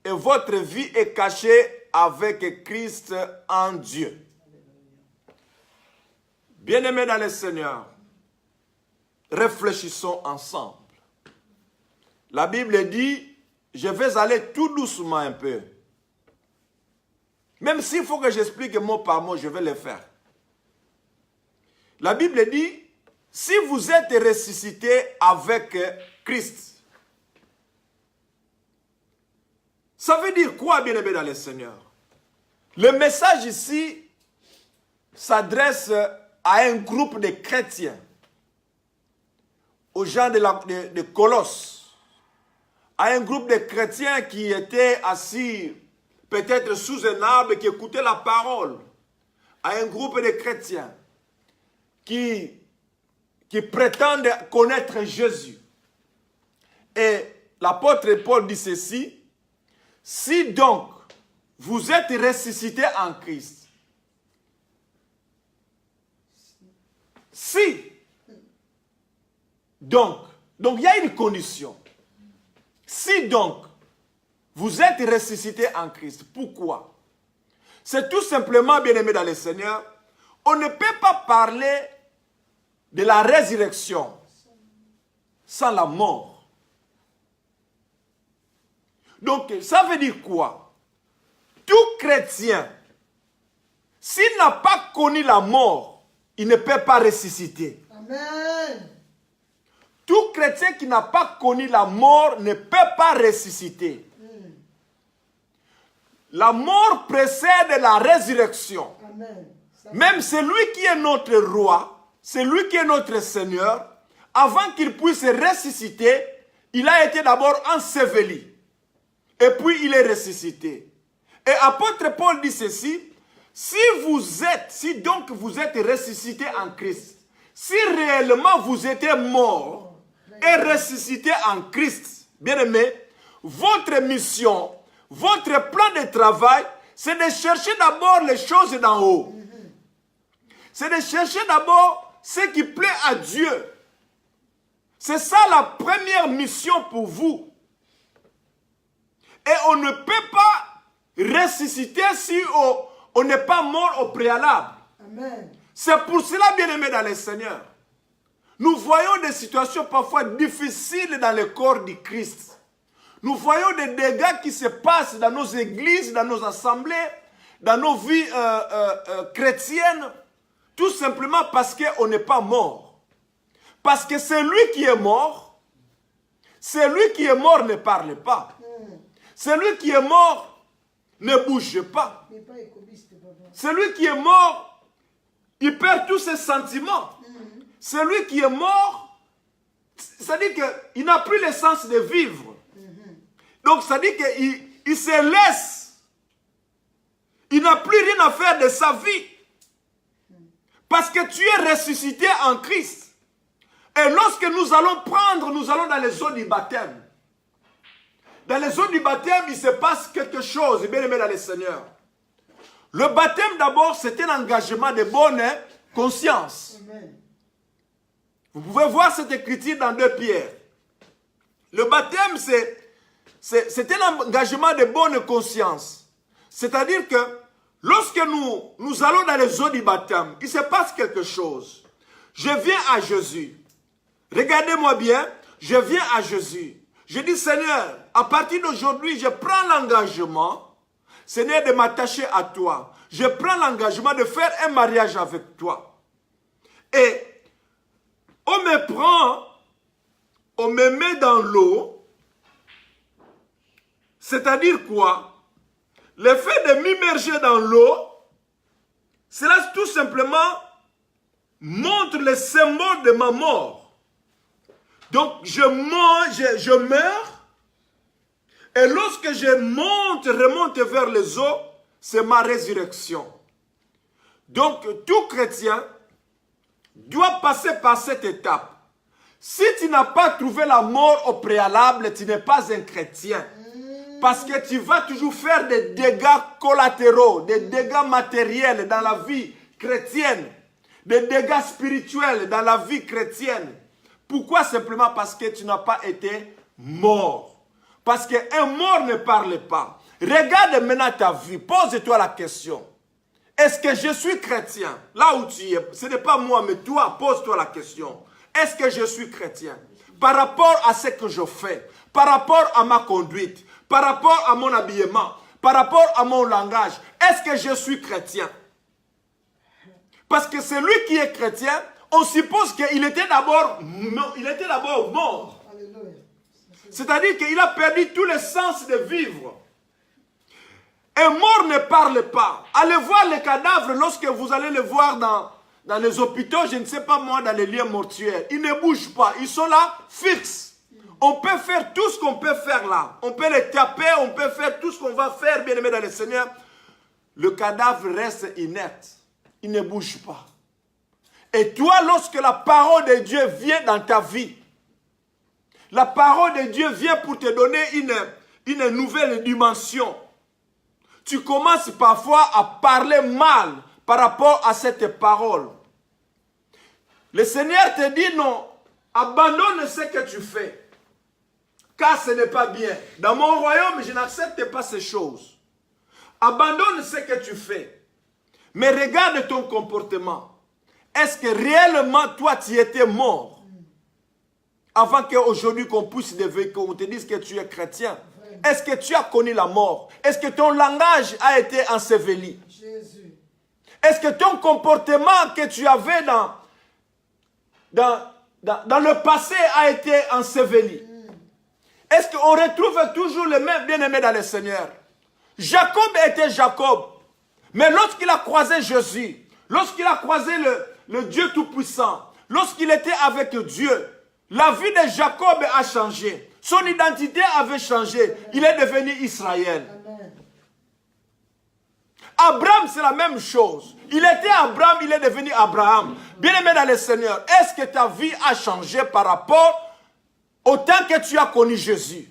et votre vie est cachée avec Christ en Dieu. Bien-aimés dans le Seigneur, réfléchissons ensemble. La Bible dit, je vais aller tout doucement un peu. Même s'il faut que j'explique mot par mot, je vais le faire. La Bible dit, si vous êtes ressuscité avec Christ, ça veut dire quoi, bien-aimé dans le Seigneur? Le message ici s'adresse à un groupe de chrétiens, aux gens de Colosse, à un groupe de chrétiens qui étaient assis peut-être sous un arbre, qui écoutaient la parole, à un groupe de chrétiens qui prétendent connaître Jésus. Et l'apôtre Paul dit ceci, si donc vous êtes ressuscités en Christ, si, donc il y a une condition, si donc vous êtes ressuscités en Christ, pourquoi? C'est tout simplement, bien-aimés dans le Seigneur, on ne peut pas parler de la résurrection sans la mort. Donc, ça veut dire quoi? Tout chrétien, s'il n'a pas connu la mort, il ne peut pas ressusciter. Amen. Tout chrétien qui n'a pas connu la mort ne peut pas ressusciter. La mort précède la résurrection. Amen. Même celui qui est notre roi, celui qui est notre Seigneur, avant qu'il puisse ressusciter, il a été d'abord enseveli. Et puis il est ressuscité. Et apôtre Paul dit ceci, si donc vous êtes ressuscité en Christ, si réellement vous étiez mort et ressuscité en Christ, bien-aimé, votre mission, votre plan de travail, c'est de chercher d'abord les choses d'en haut. C'est de chercher d'abord ce qui plaît à Dieu. C'est ça la première mission pour vous. Et on ne peut pas ressusciter si on n'est pas mort au préalable. C'est pour cela, bien-aimés dans le Seigneur, nous voyons des situations parfois difficiles dans le corps du Christ. Nous voyons des dégâts qui se passent dans nos églises, dans nos assemblées, dans nos vies chrétiennes, tout simplement parce qu'on n'est pas mort. Parce que celui qui est mort ne parle pas. Celui qui est mort ne bouge pas. Celui qui est mort, il perd tous ses sentiments. Celui qui est mort, ça dit qu'il n'a plus le sens de vivre. Donc ça dit qu'il se laisse. Il n'a plus rien à faire de sa vie. Parce que tu es ressuscité en Christ. Et lorsque nous allons dans les eaux du baptême. Dans les eaux du baptême, il se passe quelque chose, bien aimé dans le Seigneur. Le baptême d'abord, c'est un engagement de bonne conscience. Amen. Vous pouvez voir cette écriture dans 2 Pierre. Le baptême, c'est un engagement de bonne conscience. C'est-à-dire que lorsque nous allons dans les eaux du baptême, il se passe quelque chose. Je viens à Jésus. Regardez-moi bien, je viens à Jésus. Je dis, Seigneur, à partir d'aujourd'hui, je prends l'engagement, Seigneur, de m'attacher à toi. Je prends l'engagement de faire un mariage avec toi. Et on me prend, on me met dans l'eau. C'est-à-dire quoi? Le fait de m'immerger dans l'eau, cela tout simplement montre le symbole de ma mort. Donc je meurs, et lorsque je remonte vers les eaux, c'est ma résurrection. Donc tout chrétien doit passer par cette étape. Si tu n'as pas trouvé la mort au préalable, tu n'es pas un chrétien. Parce que tu vas toujours faire des dégâts collatéraux, des dégâts matériels dans la vie chrétienne, des dégâts spirituels dans la vie chrétienne. Pourquoi? Simplement parce que tu n'as pas été mort. Parce qu'un mort ne parle pas. Regarde maintenant ta vie, pose-toi la question. Est-ce que je suis chrétien? Là où tu es, ce n'est pas moi, mais toi, pose-toi la question. Est-ce que je suis chrétien? Par rapport à ce que je fais, par rapport à ma conduite, par rapport à mon habillement, par rapport à mon langage, est-ce que je suis chrétien? Parce que celui qui est chrétien, on suppose qu'il était d'abord mort. C'est-à-dire qu'il a perdu tout le sens de vivre. Un mort ne parle pas. Allez voir les cadavres lorsque vous allez les voir dans les hôpitaux, je ne sais pas moi, dans les lieux mortuaires. Ils ne bougent pas, ils sont là fixes. On peut faire tout ce qu'on peut faire là. On peut les taper, on peut faire tout ce qu'on va faire, bien aimé dans le Seigneur. Le cadavre reste inerte. Il ne bouge pas. Et toi, lorsque la parole de Dieu vient dans ta vie, la parole de Dieu vient pour te donner une nouvelle dimension. Tu commences parfois à parler mal par rapport à cette parole. Le Seigneur te dit non, abandonne ce que tu fais. Car ce n'est pas bien. Dans mon royaume, je n'accepte pas ces choses. Abandonne ce que tu fais. Mais regarde ton comportement. Est-ce que réellement, toi, tu étais mort? Avant qu'aujourd'hui, qu'on puisse qu'on te dise que tu es chrétien. Est-ce que tu as connu la mort? Est-ce que ton langage a été enseveli? Est-ce que ton comportement que tu avais dans le passé a été enseveli? Est-ce qu'on retrouve toujours les mêmes bien-aimés dans le Seigneur? Jacob était Jacob. Mais lorsqu'il a croisé Jésus, lorsqu'il a croisé le Dieu Tout-Puissant, lorsqu'il était avec Dieu, la vie de Jacob a changé. Son identité avait changé. Il est devenu Israël. Abraham, c'est la même chose. Il était Abraham, il est devenu Abraham. Bien-aimé dans le Seigneur, est-ce que ta vie a changé par rapport au temps que tu as connu Jésus?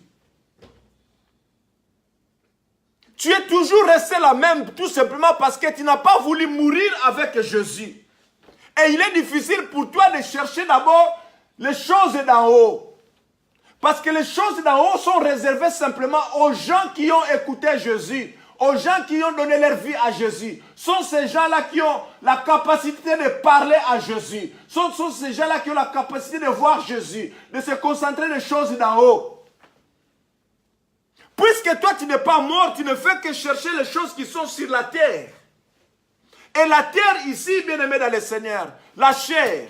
Tu es toujours resté la même, tout simplement parce que tu n'as pas voulu mourir avec Jésus. Et il est difficile pour toi de chercher d'abord les choses d'en haut. Parce que les choses d'en haut sont réservées simplement aux gens qui ont écouté Jésus, aux gens qui ont donné leur vie à Jésus. Sont ces gens-là qui ont la capacité de parler à Jésus. Sont ces gens-là qui ont la capacité de voir Jésus, de se concentrer sur les choses d'en haut. Puisque toi tu n'es pas mort, tu ne fais que chercher les choses qui sont sur la terre. Et la terre ici, bien aimé dans le Seigneur, la chair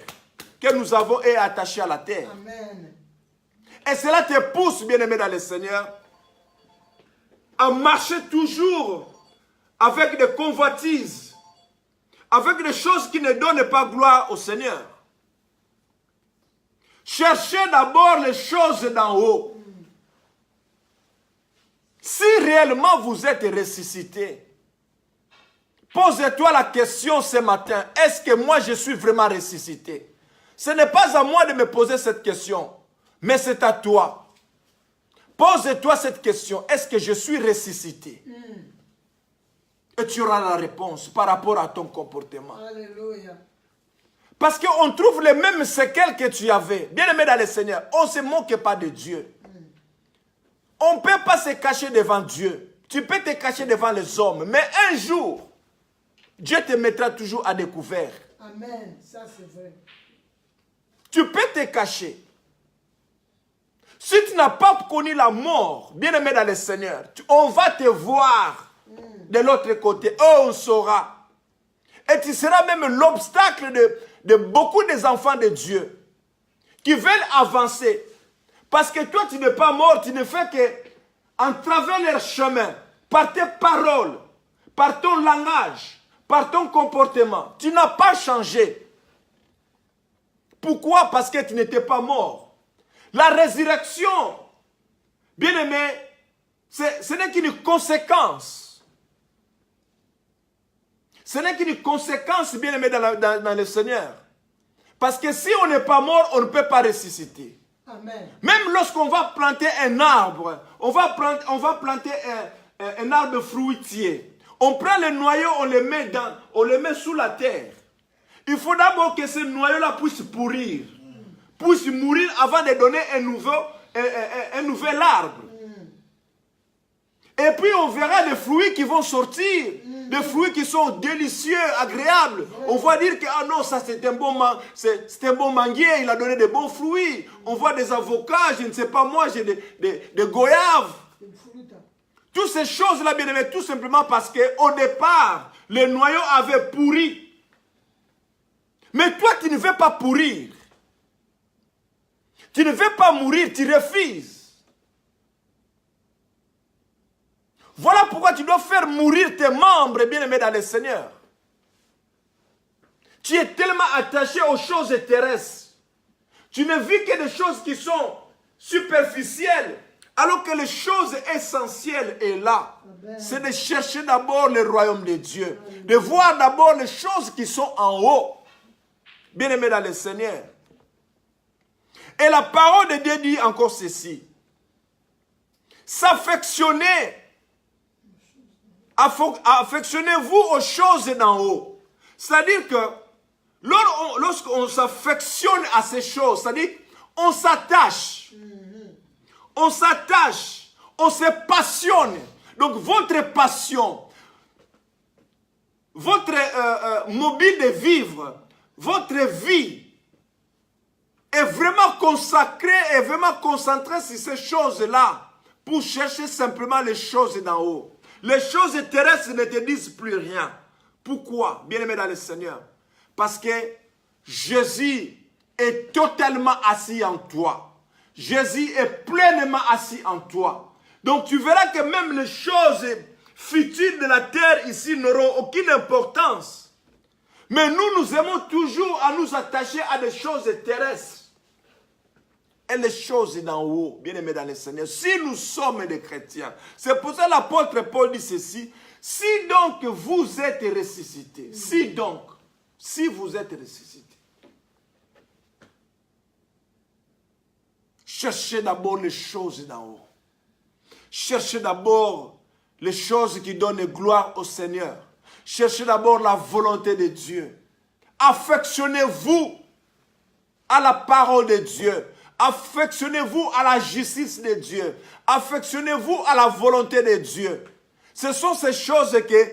que nous avons est attachée à la terre. Amen. Et cela te pousse, bien aimé dans le Seigneur, à marcher toujours avec des convoitises, avec des choses qui ne donnent pas gloire au Seigneur. Cherchez d'abord les choses d'en haut. Si réellement vous êtes ressuscité, pose-toi la question ce matin, est-ce que moi je suis vraiment ressuscité? Ce n'est pas à moi de me poser cette question, mais c'est à toi. Pose-toi cette question, est-ce que je suis ressuscité? Et tu auras la réponse par rapport à ton comportement. Alléluia. Parce qu'on trouve les mêmes séquelles que tu avais. Bien aimé dans le Seigneur, on ne se moque pas de Dieu. On ne peut pas se cacher devant Dieu. Tu peux te cacher devant les hommes. Mais un jour, Dieu te mettra toujours à découvert. Amen. Ça c'est vrai. tu peux te cacher. Si tu n'as pas connu la mort, bien-aimé dans le Seigneur, on va te voir de l'autre côté. Oh, on saura. Et tu seras même l'obstacle de beaucoup des enfants de Dieu qui veulent avancer. Parce que toi, tu n'es pas mort, tu ne fais que, en travers leur chemin, par tes paroles, par ton langage, par ton comportement, tu n'as pas changé. Pourquoi? Parce que tu n'étais pas mort. La résurrection, bien aimé, ce n'est qu'une conséquence. Ce n'est qu'une conséquence, bien aimé, dans le Seigneur. Parce que si on n'est pas mort, on ne peut pas ressusciter. Amen. Même lorsqu'on va planter un arbre, on va planter un arbre fruitier. On prend les noyaux, on les met sous la terre. Il faut d'abord que ce noyau-là puisse pourrir, puisse mourir avant de donner un nouvel arbre. Et puis on verra des fruits qui vont sortir, des fruits qui sont délicieux, agréables. On va dire que ah non, ça c'est un bon manguier, il a donné de bons fruits. On voit des avocats, je ne sais pas moi, j'ai des goyaves. Toutes ces choses-là, bien aimé, tout simplement parce qu'au départ, le noyau avait pourri. Mais toi, tu ne veux pas pourrir. Tu ne veux pas mourir, tu refuses. Voilà pourquoi tu dois faire mourir tes membres, bien-aimés dans le Seigneur. Tu es tellement attaché aux choses terrestres. Tu ne vis que des choses qui sont superficielles, alors que les choses essentielles est là. C'est de chercher d'abord le royaume de Dieu. De voir d'abord les choses qui sont en haut. Bien-aimés dans le Seigneur. Et la parole de Dieu dit encore ceci. Affectionnez-vous aux choses d'en haut. C'est-à-dire que lorsqu'on s'affectionne à ces choses, c'est-à-dire on s'attache. On s'attache. On se passionne. Donc votre passion, votre mobile de vivre, votre vie est vraiment consacrée et vraiment concentrée sur ces choses-là pour chercher simplement les choses d'en haut. Les choses terrestres ne te disent plus rien. Pourquoi, bien-aimé dans le Seigneur? Parce que Jésus est totalement assis en toi. Jésus est pleinement assis en toi. Donc tu verras que même les choses futiles de la terre ici n'auront aucune importance. Mais nous aimons toujours à nous attacher à des choses terrestres. Et les choses d'en haut, bien aimés dans le Seigneur. Si nous sommes des chrétiens, c'est pour ça que l'apôtre Paul dit ceci. Si donc vous êtes ressuscités, si vous êtes ressuscités, cherchez d'abord les choses d'en haut. Cherchez d'abord les choses qui donnent gloire au Seigneur. Cherchez d'abord la volonté de Dieu. Affectionnez-vous à la parole de Dieu. Affectionnez-vous à la justice de Dieu. Affectionnez-vous à la volonté de Dieu. Ce sont ces choses que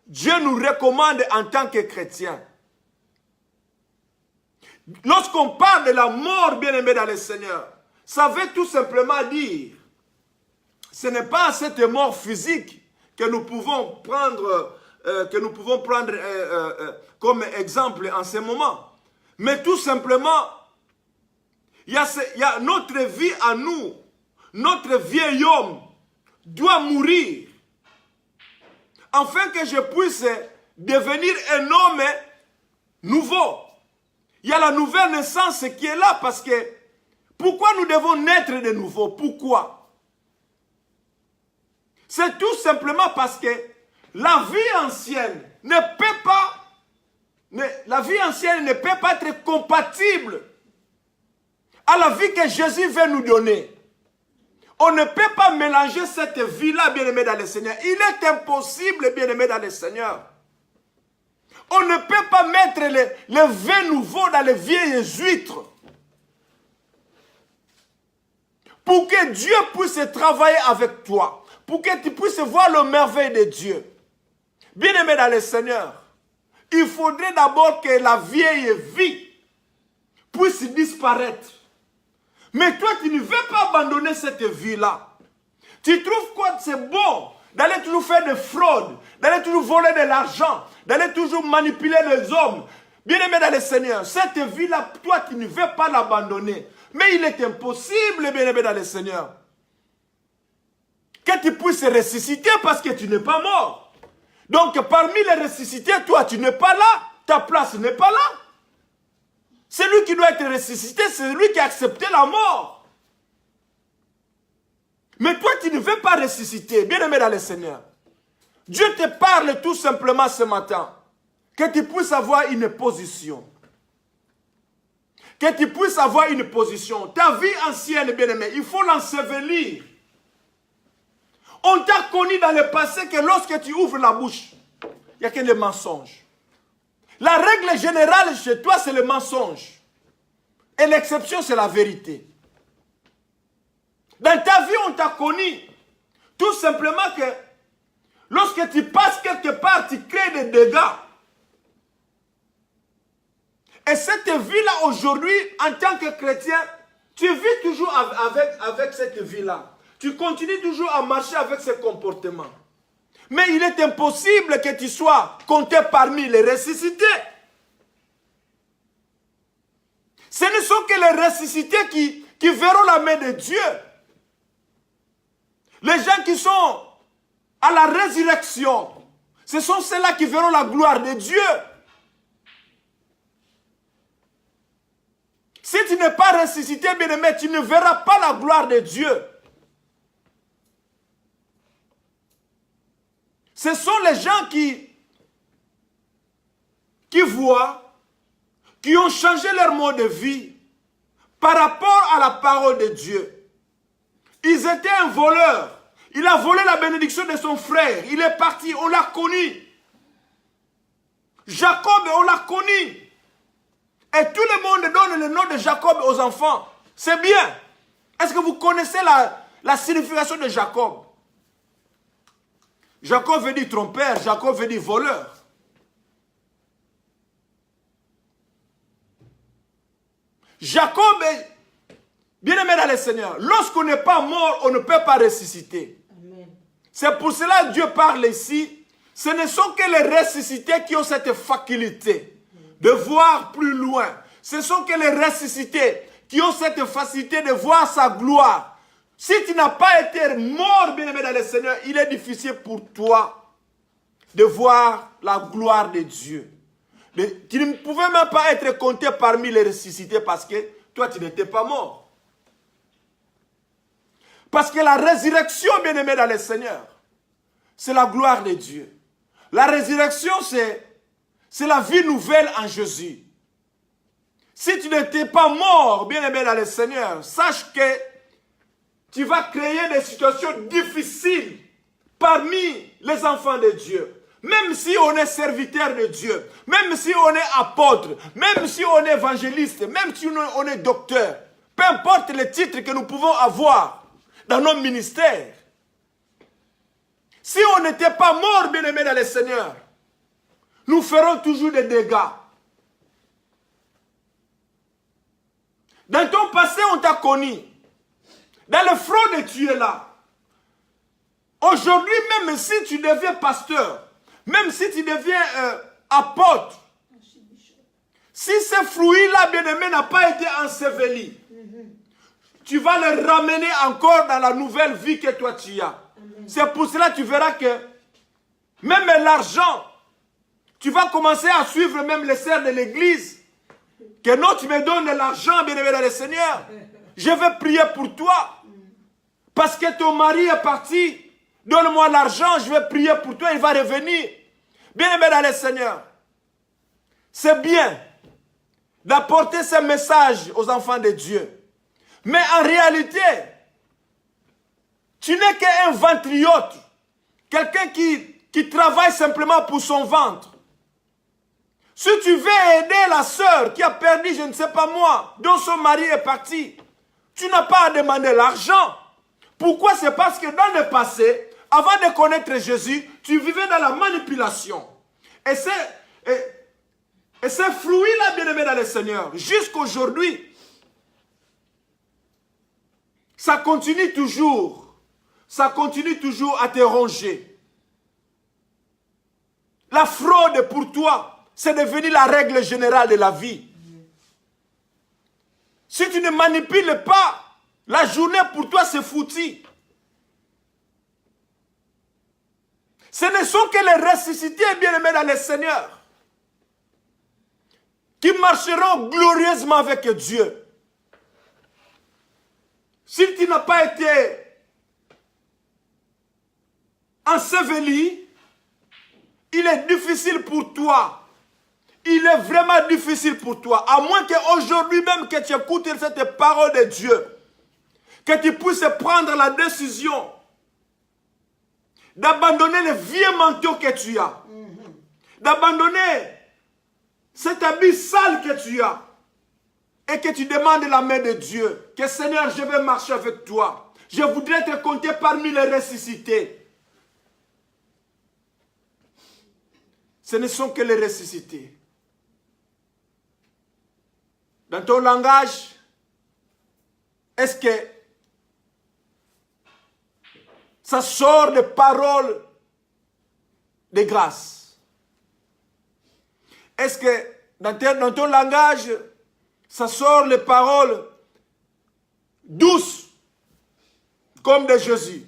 Dieu nous recommande en tant que chrétiens. Lorsqu'on parle de la mort, bien-aimé dans le Seigneur, ça veut tout simplement dire, ce n'est pas cette mort physique que nous pouvons prendre comme exemple en ce moment. Mais tout simplement, il y a notre vie à nous. Notre vieil homme doit mourir. Afin que je puisse devenir un homme nouveau. Il y a la nouvelle naissance qui est là parce que pourquoi nous devons naître de nouveau? Pourquoi? C'est tout simplement parce que la vie ancienne ne peut pas être compatible à la vie que Jésus veut nous donner. On ne peut pas mélanger cette vie-là, bien-aimé dans le Seigneur. Il est impossible, bien-aimé dans le Seigneur. On ne peut pas mettre le vin nouveau dans les vieilles huîtres. Pour que Dieu puisse travailler avec toi. Pour que tu puisses voir le merveille de Dieu. Bien-aimé dans le Seigneur, il faudrait d'abord que la vieille vie puisse disparaître. Mais toi, tu ne veux pas abandonner cette vie-là. Tu trouves quoi c'est bon d'aller toujours faire des fraudes, d'aller toujours voler de l'argent, d'aller toujours manipuler les hommes. Bien-aimé dans le Seigneur, cette vie-là, toi, tu ne veux pas l'abandonner. Mais il est impossible, bien-aimé dans le Seigneur, que tu puisses ressusciter parce que tu n'es pas mort. Donc, parmi les ressuscités, toi, tu n'es pas là. Ta place n'est pas là. Celui qui doit être ressuscité, c'est celui qui a accepté la mort. Mais toi, tu ne veux pas ressusciter, bien-aimé dans le Seigneur. Dieu te parle tout simplement ce matin. Que tu puisses avoir une position. Que tu puisses avoir une position. Ta vie ancienne, bien-aimé, il faut l'ensevelir. On t'a connu dans le passé que lorsque tu ouvres la bouche, il n'y a que les mensonges. La règle générale chez toi, c'est le mensonge. Et l'exception, c'est la vérité. Dans ta vie, on t'a connu. Tout simplement que lorsque tu passes quelque part, tu crées des dégâts. Et cette vie-là, aujourd'hui, en tant que chrétien, tu vis toujours avec cette vie-là. Tu continues toujours à marcher avec ce comportement. Mais il est impossible que tu sois compté parmi les ressuscités. Ce ne sont que les ressuscités qui verront la main de Dieu. Les gens qui sont à la résurrection, ce sont ceux-là qui verront la gloire de Dieu. Si tu n'es pas ressuscité, bien-aimé, tu ne verras pas la gloire de Dieu. Ce sont les gens qui voient, qui ont changé leur mode de vie par rapport à la parole de Dieu. Ils étaient un voleur. Il a volé la bénédiction de son frère. Il est parti, on l'a connu. Jacob, on l'a connu. Et tout le monde donne le nom de Jacob aux enfants. C'est bien. Est-ce que vous connaissez la signification de Jacob? Jacob veut dire trompeur, Jacob veut dire voleur. Jacob est bien-aimé dans le Seigneur. Lorsqu'on n'est pas mort, on ne peut pas ressusciter. C'est pour cela que Dieu parle ici. Ce ne sont que les ressuscités qui ont cette faculté de voir plus loin. Ce sont que les ressuscités qui ont cette facilité de voir sa gloire. Si tu n'as pas été mort, bien-aimé dans le Seigneur, il est difficile pour toi de voir la gloire de Dieu. Tu ne pouvais même pas être compté parmi les ressuscités parce que toi, tu n'étais pas mort. Parce que la résurrection, bien-aimé dans le Seigneur, c'est la gloire de Dieu. La résurrection, c'est la vie nouvelle en Jésus. Si tu n'étais pas mort, bien-aimé dans le Seigneur, sache que tu vas créer des situations difficiles parmi les enfants de Dieu. Même si on est serviteur de Dieu, même si on est apôtre, même si on est évangéliste, même si on est docteur, peu importe les titres que nous pouvons avoir dans nos ministères, si on n'était pas mort, bien-aimé dans le Seigneur, nous ferons toujours des dégâts. Dans ton passé, on t'a connu. Dans le front de tu es là. Aujourd'hui, même si tu deviens pasteur, même si tu deviens apôtre, si ce fruit-là, bien-aimé, n'a pas été enseveli, tu vas le ramener encore dans la nouvelle vie que toi tu as. C'est pour cela que tu verras que même l'argent, tu vas commencer à suivre même les sœurs de l'église. Que non, tu me donnes de l'argent, bien-aimé dans le Seigneur. Je vais prier pour toi. Parce que ton mari est parti. Donne-moi l'argent, je vais prier pour toi, il va revenir. Bien-aimé dans le Seigneur. C'est bien d'apporter ce message aux enfants de Dieu. Mais en réalité, tu n'es qu'un ventriote. Quelqu'un qui travaille simplement pour son ventre. Si tu veux aider la sœur qui a perdu, je ne sais pas moi, dont son mari est parti, tu n'as pas à demander l'argent. Pourquoi? C'est parce que dans le passé, avant de connaître Jésus, tu vivais dans la manipulation. Et Et ces fruits-là, bien-aimés dans le Seigneur, jusqu'aujourd'hui, ça continue toujours à te ronger. La fraude pour toi, c'est devenu la règle générale de la vie. Si tu ne manipules pas, la journée pour toi c'est foutu. Ce ne sont que les ressuscités bien-aimés dans le Seigneur qui marcheront glorieusement avec Dieu. Si tu n'as pas été enseveli, il est difficile pour toi. Il est vraiment difficile pour toi. À moins qu'aujourd'hui même que tu écoutes cette parole de Dieu, que tu puisses prendre la décision d'abandonner le vieux manteau que tu as. D'abandonner cet habit sale que tu as. Et que tu demandes la main de Dieu. Que Seigneur, je vais marcher avec toi. Je voudrais te compter parmi les ressuscités. Ce ne sont que les ressuscités. Dans ton langage, est-ce que ça sort de paroles de grâce? Est-ce que dans ton langage, ça sort les paroles douces comme de Jésus?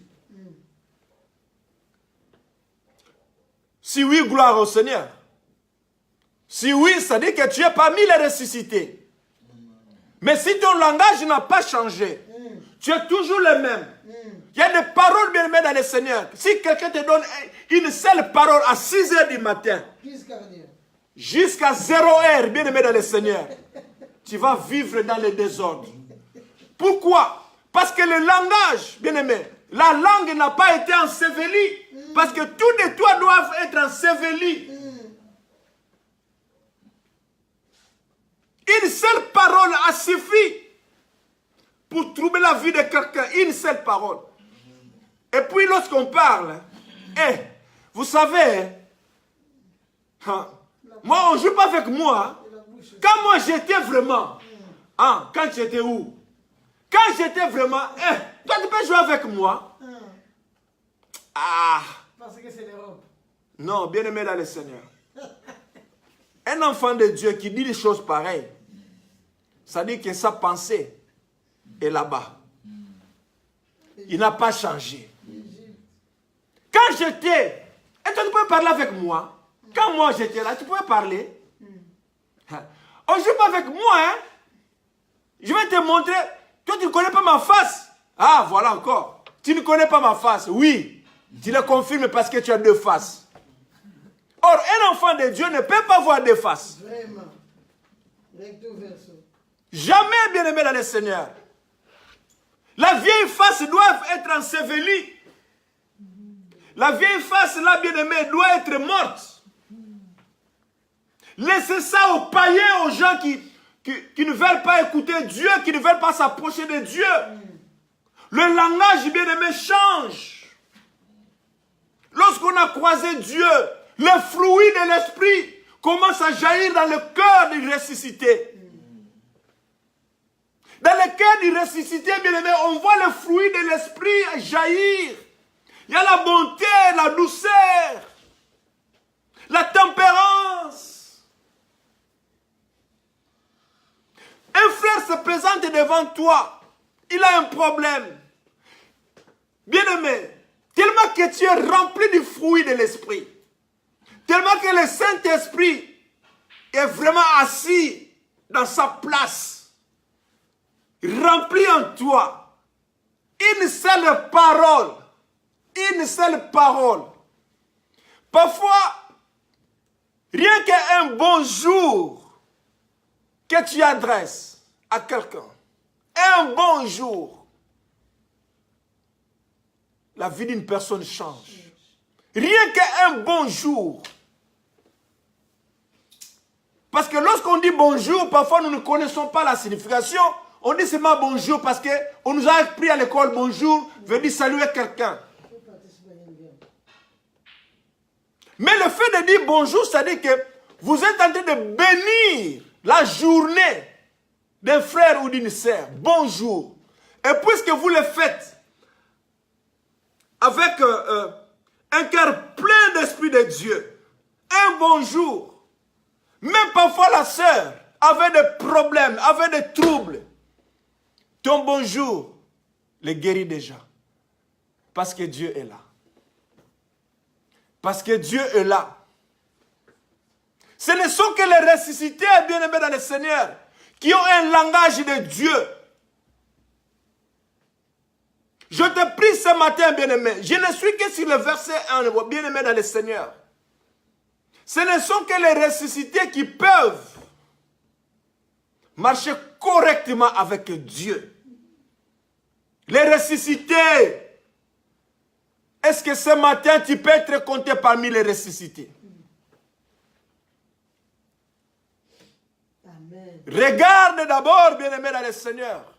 Si oui, gloire au Seigneur. Si oui, ça dit que tu es parmi les ressuscités. Mais si ton langage n'a pas changé, tu es toujours le même. Il y a des paroles bien aimées dans le Seigneur. Si quelqu'un te donne une seule parole à 6 heures du matin, jusqu'à 0 heure, bien aimé dans le Seigneur, tu vas vivre dans le désordre. Pourquoi? Parce que le langage, bien aimé, la langue n'a pas été ensevelie. Parce que tous les toits doivent être ensevelis. Une seule parole a suffi pour troubler la vie de quelqu'un. Une seule parole. Et puis lorsqu'on parle, vous savez, moi on ne joue pas avec moi. Quand moi j'étais vraiment, quand j'étais où? Quand j'étais vraiment, toi tu peux jouer avec moi. Parce que c'est l'Europe. Non, bien aimé dans le Seigneur. Un enfant de Dieu qui dit des choses pareilles, ça dit que sa pensée est là-bas. Il n'a pas changé. Quand j'étais, et toi tu peux parler avec moi. Quand moi j'étais là, tu pouvais parler. On ne joue pas avec moi, hein. Je vais te montrer. Toi tu ne connais pas ma face. Ah, voilà encore. Tu ne connais pas ma face, oui. Tu le confirmes parce que tu as deux faces. Or, un enfant de Dieu ne peut pas avoir deux faces. Vraiment. Recto verso. Jamais, bien-aimé dans le Seigneur. La vieille face doit être ensevelie. La vieille face, là, bien-aimé, doit être morte. Laissez ça aux païens, aux gens qui ne veulent pas écouter Dieu, qui ne veulent pas s'approcher de Dieu. Le langage, bien-aimé, change. Lorsqu'on a croisé Dieu, le fruit de l'esprit commence à jaillir dans le cœur du ressuscité. Dans le cœur du ressuscité, bien-aimé, on voit le fruit de l'esprit jaillir. Il y a la bonté, la douceur, la tempérance. Un frère se présente devant toi. Il a un problème. Bien-aimé, tellement que tu es rempli du fruit de l'esprit. Tellement que le Saint-Esprit est vraiment assis dans sa place. Rempli en toi. Une seule parole. Une seule parole. Parfois, rien qu'un bonjour que tu adresses à quelqu'un. Un bonjour. La vie d'une personne change. Rien qu'un bonjour. Parce que lorsqu'on dit bonjour, parfois nous ne connaissons pas la signification. On dit seulement bonjour parce qu'on nous a appris à l'école bonjour, veut dire saluer quelqu'un. Mais le fait de dire bonjour, ça dit que vous êtes en train de bénir la journée d'un frère ou d'une sœur. Bonjour. Et puisque vous le faites avec un cœur plein d'esprit de Dieu, un bonjour, même parfois la sœur avait des problèmes, avait des troubles, ton bonjour les guérit déjà. Parce que Dieu est là. Parce que Dieu est là. Ce ne sont que les ressuscités, bien-aimés dans le Seigneur, qui ont un langage de Dieu. Je te prie ce matin, bien-aimé, je ne suis que sur le verset 1, bien-aimé dans le Seigneur. Ce ne sont que les ressuscités qui peuvent marcher correctement avec Dieu. Les ressuscités. Est-ce que ce matin, tu peux être compté parmi les ressuscités? Amen. Regarde d'abord, bien-aimé dans le Seigneur,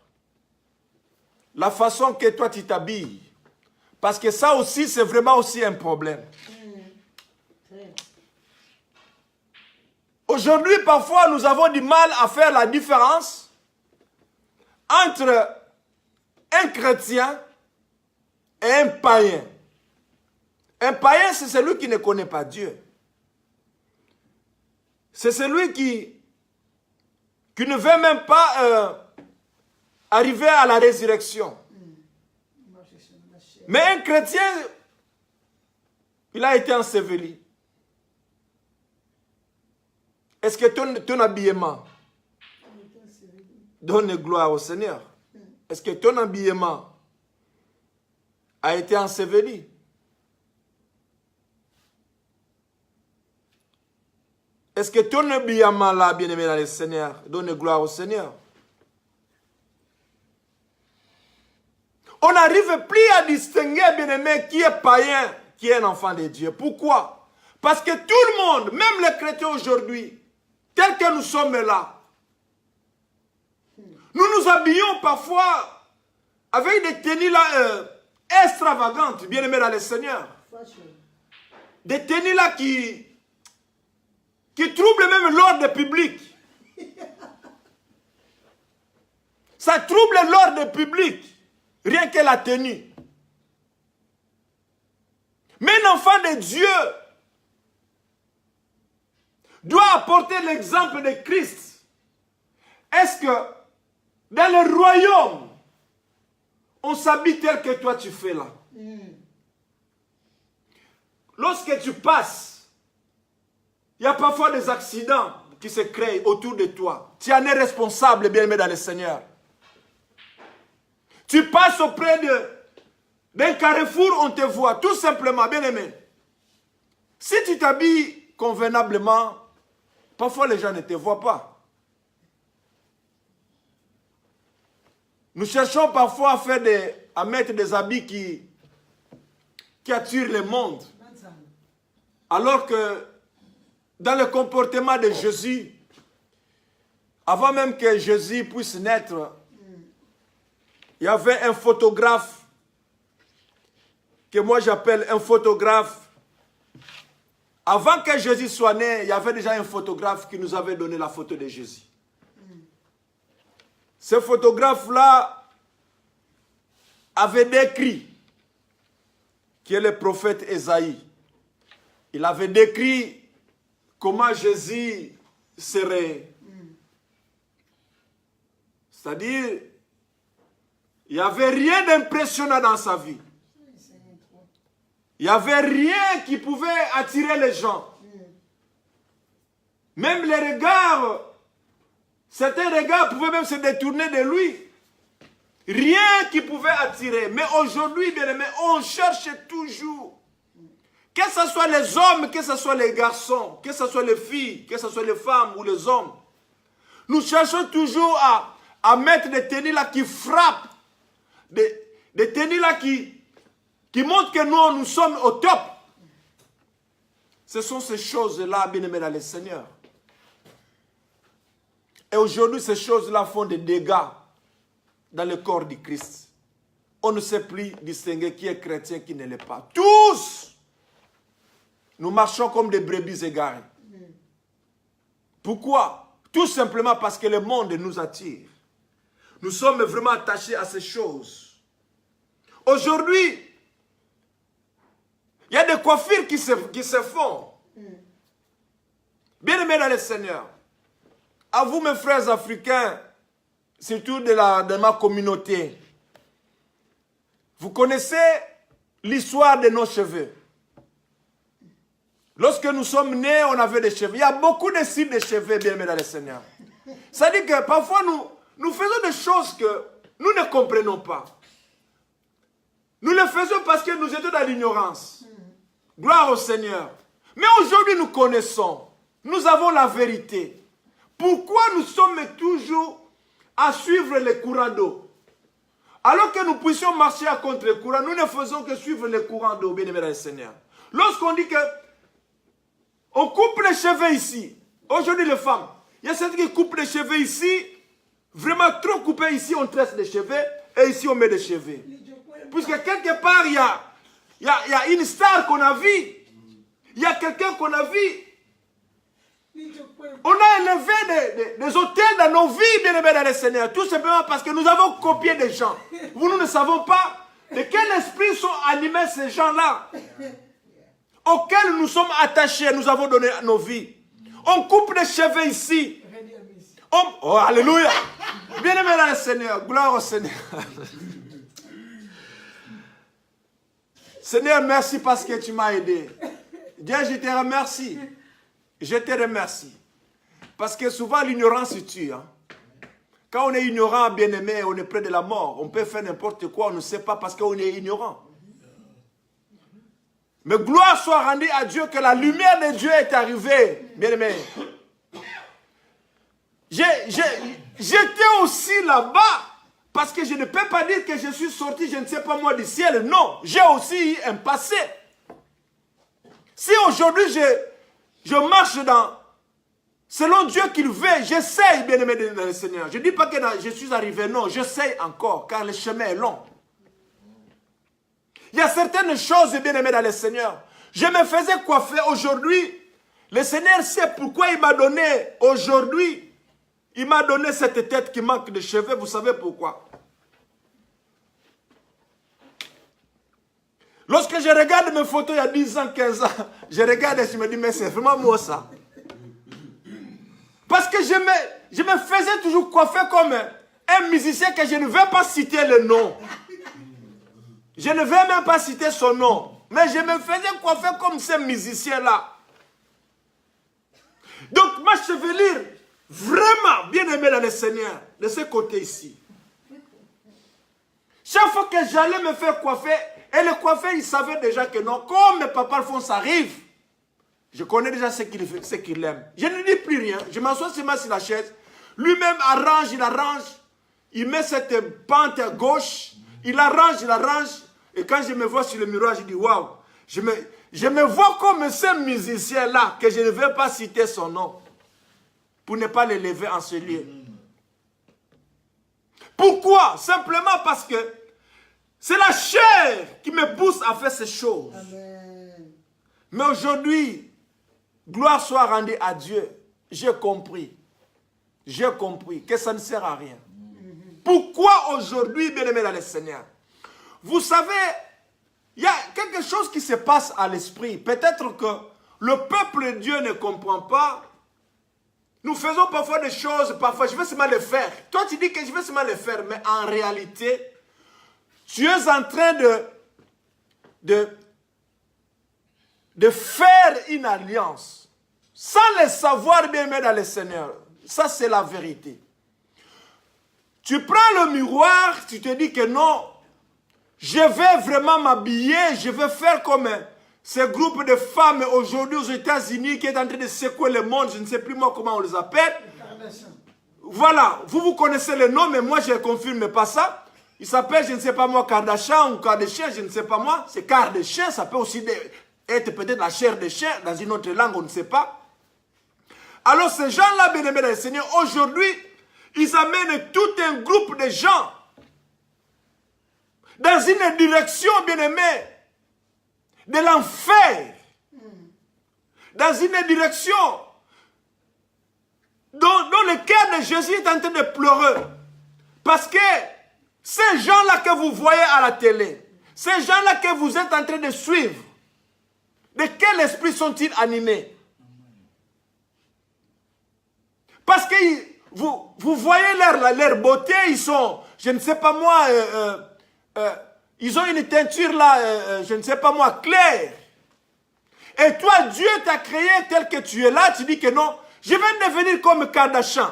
la façon que toi tu t'habilles. Parce que ça aussi, c'est vraiment aussi un problème. Aujourd'hui, parfois, nous avons du mal à faire la différence entre un chrétien et un païen. Un païen, c'est celui qui ne connaît pas Dieu. C'est celui qui ne veut même pas arriver à la résurrection. Mais un chrétien, il a été enseveli. Est-ce que ton habillement donne gloire au Seigneur? Est-ce que ton habillement a été enseveli? Est-ce que ton habillement là, bien-aimé dans le Seigneur, donne gloire au Seigneur? On n'arrive plus à distinguer, bien-aimé, qui est païen, qui est un enfant de Dieu. Pourquoi? Parce que tout le monde, même les chrétiens aujourd'hui, tels que nous sommes là, nous nous habillons parfois avec des tenues là, extravagantes, bien-aimés dans le Seigneur. Des tenues là qui troublent même l'ordre public. Ça trouble l'ordre public. Rien que la tenue. Mais un enfant de Dieu doit apporter l'exemple de Christ. Est-ce que dans le royaume, on s'habille tel que toi tu fais là? Lorsque tu passes, il y a parfois des accidents qui se créent autour de toi. Tu en es responsable, bien-aimé dans le Seigneur. Tu passes auprès d'un carrefour, on te voit, tout simplement, bien-aimé. Si tu t'habilles convenablement, parfois les gens ne te voient pas. Nous cherchons parfois à mettre des habits qui attirent le monde. Alors que dans le comportement de Jésus, avant même que Jésus puisse naître, il y avait un photographe, que moi j'appelle un photographe. Avant que Jésus soit né, il y avait déjà un photographe qui nous avait donné la photo de Jésus. Ce photographe-là avait décrit, qui est le prophète Ésaïe. Il avait décrit comment Jésus serait. C'est-à-dire, il n'y avait rien d'impressionnant dans sa vie. Il n'y avait rien qui pouvait attirer les gens. Même les regards, certains regards pouvaient même se détourner de lui. Rien qui pouvait attirer. Mais aujourd'hui, bien aimé, on cherche toujours. Que ce soit les hommes, que ce soit les garçons, que ce soit les filles, que ce soit les femmes ou les hommes. Nous cherchons toujours à mettre des tenues là qui frappent. Des tenues là qui montrent que nous sommes au top. Ce sont ces choses-là, bien aimés dans le Seigneur. Et aujourd'hui, ces choses-là font des dégâts dans le corps du Christ. On ne sait plus distinguer qui est chrétien, qui ne l'est pas. Tous, nous marchons comme des brebis égarées. Pourquoi? Tout simplement parce que le monde nous attire. Nous sommes vraiment attachés à ces choses. Aujourd'hui, il y a des coiffures qui se font. Bien-aimés dans le Seigneur, à vous mes frères africains, surtout de ma communauté, vous connaissez l'histoire de nos cheveux. Lorsque nous sommes nés, on avait des cheveux. Il y a beaucoup de styles de cheveux, bien-aimés dans le Seigneur. Ça dit que parfois nous faisons des choses que nous ne comprenons pas. Nous le faisons parce que nous étions dans l'ignorance. Gloire au Seigneur. Mais aujourd'hui, nous connaissons. Nous avons la vérité. Pourquoi nous sommes toujours à suivre les courants d'eau? Alors que nous puissions marcher à contre-courant, nous ne faisons que suivre les courants d'eau, bien-aimés dans le Seigneur. Lorsqu'on dit que on coupe les cheveux ici, aujourd'hui les femmes, il y a certains qui coupent les cheveux ici, vraiment trop coupés ici, on tresse les cheveux, et ici on met des cheveux. Puisque quelque part, il y a une star qu'on a vue, il y a quelqu'un qu'on a vu. On a élevé des hôtels dans nos vies, bien-aimés dans le Seigneur, tout simplement parce que nous avons copié des gens. Nous ne savons pas de quel esprit sont animés ces gens-là, auxquels nous sommes attachés, nous avons donné nos vies. On coupe des cheveux ici. Oh, alléluia. Bien-aimés dans le Seigneur, gloire au Seigneur. Seigneur, merci parce que tu m'as aidé. Dieu, je te remercie. Je te remercie. Parce que souvent l'ignorance tue. Hein. Quand on est ignorant, bien-aimé, on est près de la mort. On peut faire n'importe quoi, on ne sait pas parce qu'on est ignorant. Mais gloire soit rendue à Dieu que la lumière de Dieu est arrivée, bien-aimé. J'étais aussi là-bas parce que je ne peux pas dire que je suis sorti, je ne sais pas moi, du ciel. Non, j'ai aussi eu un passé. Si aujourd'hui je marche selon Dieu qu'il veut, j'essaye, bien-aimé dans le Seigneur. Je ne dis pas que je suis arrivé, non, j'essaye encore, car le chemin est long. Il y a certaines choses, bien-aimé dans le Seigneur. Je me faisais coiffer aujourd'hui. Le Seigneur sait pourquoi il m'a donné aujourd'hui. Il m'a donné cette tête qui manque de cheveux. Vous savez pourquoi? Lorsque je regarde mes photos il y a 10 ans, 15 ans, je regarde et je me dis, mais c'est vraiment moi ça. Parce que je me faisais toujours coiffer comme un musicien que je ne vais pas citer le nom. Je ne vais même pas citer son nom. Mais je me faisais coiffer comme ce musicien-là. Donc ma chevelure, vraiment bien aimée dans le Seigneur, de ce côté ici. Chaque fois que j'allais me faire coiffer, et le coiffeur, il savait déjà que non, comme mes papas Alphonse arrive, je connais déjà ce qu'il aime. Je ne dis plus rien, je m'assois seulement sur la chaise. Lui-même arrange, il met cette pente à gauche, il arrange, et quand je me vois sur le miroir, je dis waouh, je me vois comme ce musicien-là, que je ne vais pas citer son nom, pour ne pas l'élever en ce lieu. Pourquoi? Simplement parce que c'est la chair qui me pousse à faire ces choses. Amen. Mais aujourd'hui, gloire soit rendue à Dieu. J'ai compris que ça ne sert à rien. Pourquoi aujourd'hui, bien-aimés dans le Seigneur? Vous savez, il y a quelque chose qui se passe à l'esprit. Peut-être que le peuple de Dieu ne comprend pas. Nous faisons parfois des choses, parfois je vais seulement les faire. Toi tu dis que je vais seulement les faire, mais en réalité, tu es en train de faire une alliance. Sans le savoir, bien-aimé dans le Seigneur. Ça c'est la vérité. Tu prends le miroir, tu te dis que non, je vais vraiment m'habiller, je vais faire comme ce groupe de femmes aujourd'hui aux États-Unis qui est en train de secouer le monde, je ne sais plus moi comment on les appelle. Voilà, vous connaissez le nom, mais moi je ne confirme pas ça. Il s'appelle, je ne sais pas moi, Kardashian ou Kardashian, je ne sais pas moi. C'est Kardashian, ça peut aussi être peut-être la chair de chien, dans une autre langue, on ne sait pas. Alors ces gens-là, bien-aimés dans le Seigneur, aujourd'hui, ils amènent tout un groupe de gens dans une direction, bien-aimée, de l'enfer. Dans une direction dont le cœur de Jésus est en train de pleurer. Parce que ces gens-là que vous voyez à la télé, ces gens-là que vous êtes en train de suivre, de quel esprit sont-ils animés? Parce que vous voyez leur beauté, ils sont, je ne sais pas moi, ils ont une teinture là, je ne sais pas moi, claire. Et toi, Dieu t'a créé tel que tu es là, tu dis que non, je vais devenir comme Kardashian.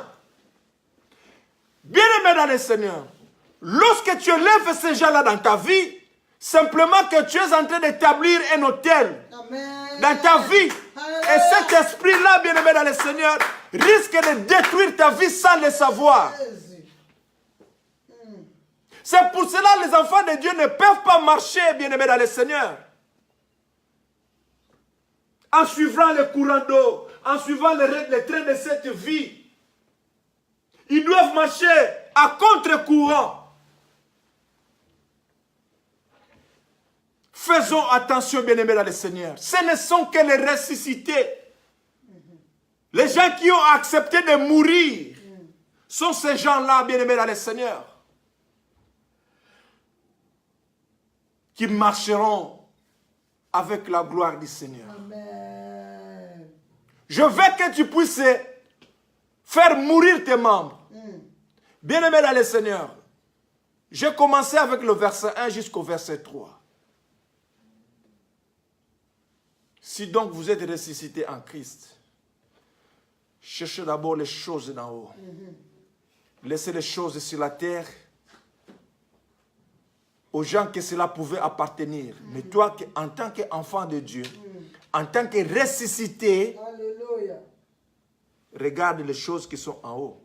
Bien-aimé dans le Seigneur, lorsque tu élèves ces gens-là dans ta vie, simplement que tu es en train d'établir un hôtel dans ta vie. Et cet esprit-là, bien-aimé dans le Seigneur, risque de détruire ta vie sans le savoir. C'est pour cela que les enfants de Dieu ne peuvent pas marcher, bien-aimé dans le Seigneur, en suivant le courant d'eau, en suivant les traits de cette vie. Ils doivent marcher à contre-courant. Faisons attention, bien-aimés dans le Seigneur. Ce ne sont que les ressuscités. Les gens qui ont accepté de mourir sont ces gens-là, bien-aimés dans le Seigneur, qui marcheront avec la gloire du Seigneur. Amen. Je veux que tu puisses faire mourir tes membres. Bien-aimés dans le Seigneur, j'ai commencé avec le verset 1 jusqu'au verset 3. Si donc vous êtes ressuscité en Christ, cherchez d'abord les choses d'en haut. Laissez les choses sur la terre aux gens que cela pouvait appartenir. Mais toi, en tant qu'enfant de Dieu, en tant que ressuscité, Alléluia. regarde les choses qui sont en haut.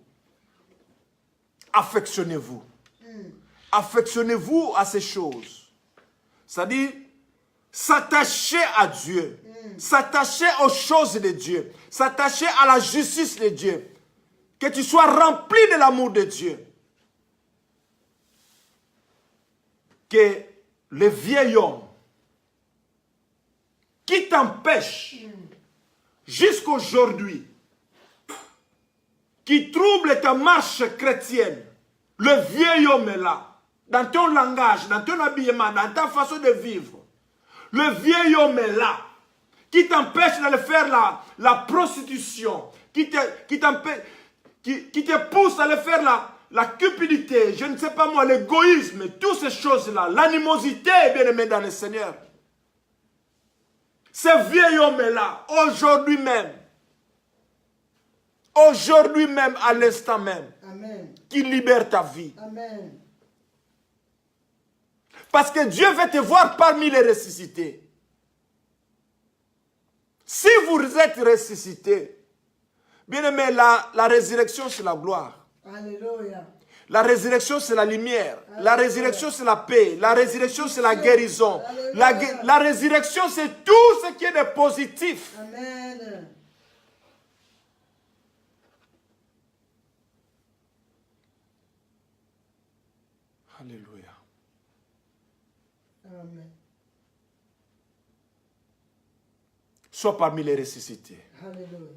Affectionnez-vous. Affectionnez-vous à ces choses. C'est-à-dire, s'attacher à Dieu. S'attacher aux choses de Dieu. S'attacher à la justice de Dieu. Que tu sois rempli de l'amour de Dieu. Que le vieil homme qui t'empêche jusqu'aujourd'hui, qui trouble ta marche chrétienne, le vieil homme est là, dans ton langage, dans ton habillement, dans ta façon de vivre. Le vieil homme est là, qui t'empêche d'aller faire la prostitution, qui te pousse à aller faire la cupidité, je ne sais pas moi, l'égoïsme, toutes ces choses-là, l'animosité, bien-aimé dans le Seigneur. Ce vieil homme est là, aujourd'hui même, à l'instant même, Amen. qui libère ta vie. Amen. Parce que Dieu veut te voir parmi les ressuscités. Si vous êtes ressuscités, bien-aimé, la résurrection, c'est la gloire. Alléluia. La résurrection, c'est la lumière. La résurrection, c'est la paix. La résurrection, c'est la guérison. La résurrection, c'est tout ce qui est de positif. Amen. Alléluia. Amen. Sois parmi les ressuscités. Alléluia.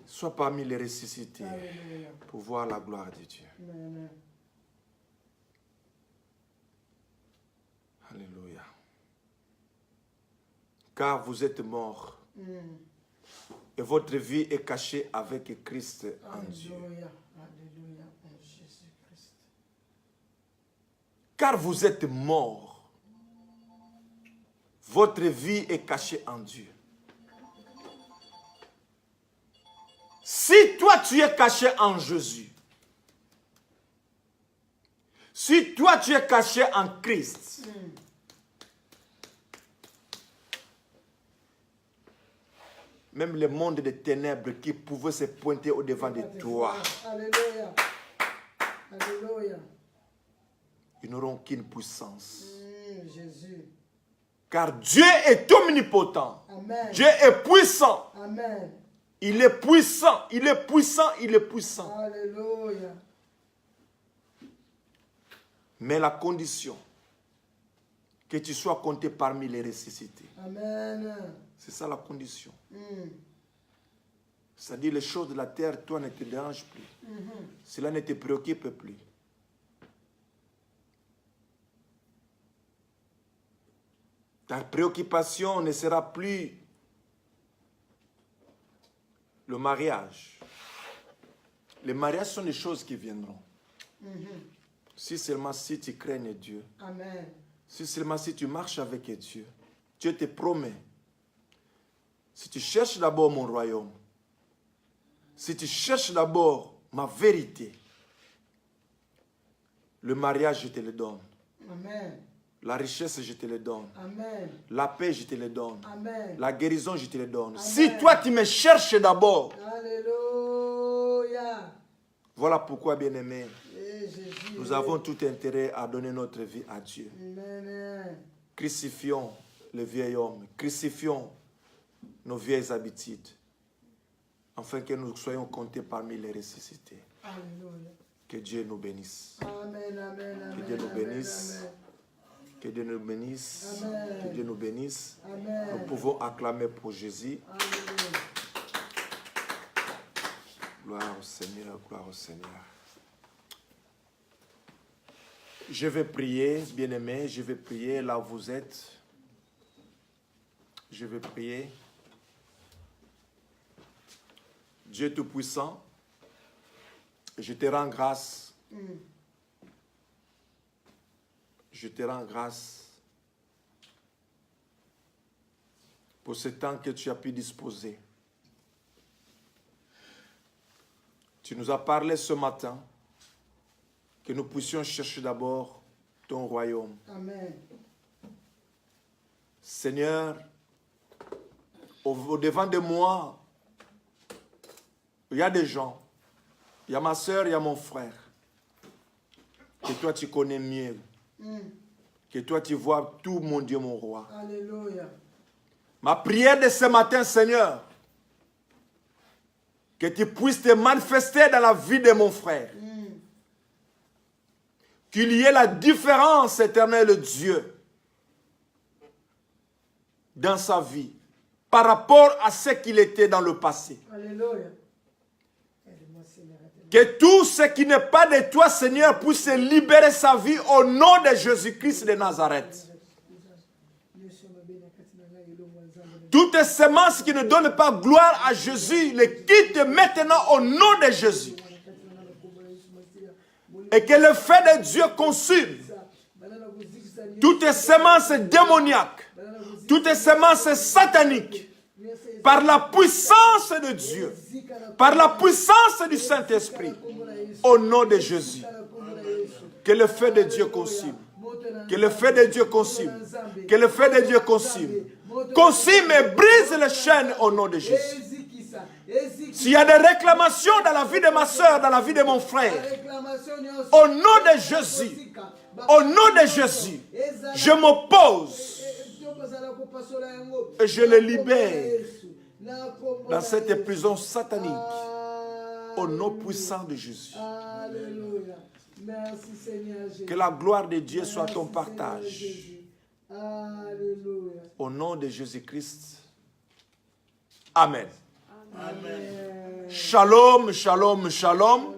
Sois parmi les ressuscités Alléluia. pour voir la gloire de Dieu. Amen. Alléluia. Car vous êtes morts et votre vie est cachée avec Christ en Dieu. Alléluia. Alléluia. En Jésus-Christ. Car vous êtes morts, votre vie est cachée en Dieu. Si toi tu es caché en Jésus, si toi tu es caché en Christ, même le monde des ténèbres qui pouvait se pointer au-devant de toi, Alléluia. Alléluia. ils n'auront aucune puissance. Jésus. Car Dieu est omnipotent. Amen. Dieu est puissant. Amen. Il est puissant. Il est puissant. Il est puissant. Alléluia. Mais la condition que tu sois compté parmi les ressuscités. Amen. C'est ça la condition. C'est-à-dire les choses de la terre, toi, ne te dérangent plus. Cela ne te préoccupe plus. Ta préoccupation ne sera plus le mariage. Les mariages sont des choses qui viendront. Si seulement si tu craignes Dieu. Amen. Si seulement si tu marches avec Dieu. Dieu te promet. Si tu cherches d'abord mon royaume. Si tu cherches d'abord ma vérité. Le mariage, je te le donne. Amen. La richesse, je te le donne. Amen. La paix, je te le donne. Amen. La guérison, je te le donne. Amen. Si toi, tu me cherches d'abord. Alléluia. Voilà pourquoi, bien-aimés, Eh, Jésus. nous avons tout intérêt à donner notre vie à Dieu. Amen. Crucifions le vieil homme. Crucifions nos vieilles habitudes. Afin que nous soyons comptés parmi les ressuscités. Alléluia. Que Dieu nous bénisse. Amen, amen, amen. Que Dieu nous amen, bénisse. amen. Que Dieu nous bénisse. Amen. Que Dieu nous bénisse. Amen. Nous pouvons acclamer pour Jésus. Alléluia. Gloire au Seigneur, gloire au Seigneur. Je vais prier, bien-aimés, je vais prier là où vous êtes. Je vais prier. Dieu Tout-Puissant, je te rends grâce. Je te rends grâce pour ce temps que tu as pu disposer. Tu nous as parlé ce matin que nous puissions chercher d'abord ton royaume. Amen. Seigneur, au devant de moi, il y a des gens, il y a ma soeur, il y a mon frère, que toi tu connais mieux, que toi tu vois tout, mon Dieu, mon roi. Alléluia. Ma prière de ce matin, Seigneur, que tu puisses te manifester dans la vie de mon frère. Qu'il y ait la différence, éternel Dieu, dans sa vie, par rapport à ce qu'il était dans le passé. Alléluia. Aide-moi, Seigneur. Que tout ce qui n'est pas de toi, Seigneur, puisse libérer sa vie au nom de Jésus-Christ de Nazareth. Toutes les semences qui ne donnent pas gloire à Jésus, les quitte maintenant au nom de Jésus. Et que le feu de Dieu consume toutes les semences démoniaques, toutes les semences sataniques, par la puissance de Dieu, par la puissance du Saint-Esprit, au nom de Jésus. Que le feu de Dieu consume. Que le feu de Dieu consume. Que le feu de Dieu consume. Consume et brise les chaînes au nom de Jésus. S'il y a des réclamations dans la vie de ma soeur, dans la vie de mon frère, au nom de Jésus, au nom de Jésus, je m'oppose et je les libère dans cette prison satanique au nom puissant de Jésus. Alléluia. Merci Seigneur Jésus. Que la gloire de Dieu soit ton partage. Alléluia. Au nom de Jésus-Christ. Amen. Amen. Shalom, shalom, shalom.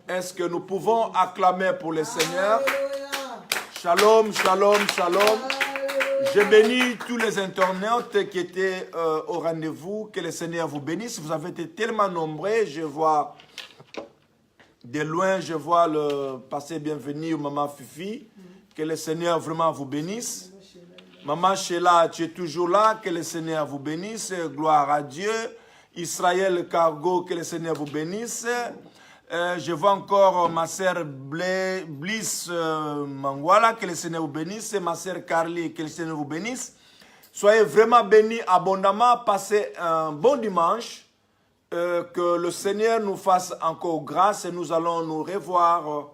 Est-ce que nous pouvons acclamer pour le Seigneur? Alléluia. Shalom, shalom, shalom. Je bénis tous les internautes qui étaient au rendez-vous. Que le Seigneur vous bénisse. Vous avez été tellement nombreux. Je vois de loin, je vois le passé bienvenu, Maman Fifi. Que le Seigneur vraiment vous bénisse. Maman Sheila, tu es toujours là. Que le Seigneur vous bénisse. Gloire à Dieu. Israël Cargo, que le Seigneur vous bénisse. Je vois encore ma sœur Bliss Mangwala, que le Seigneur vous bénisse. Ma sœur Carly, que le Seigneur vous bénisse. Soyez vraiment bénis abondamment. Passez un bon dimanche. Que le Seigneur nous fasse encore grâce et nous allons nous revoir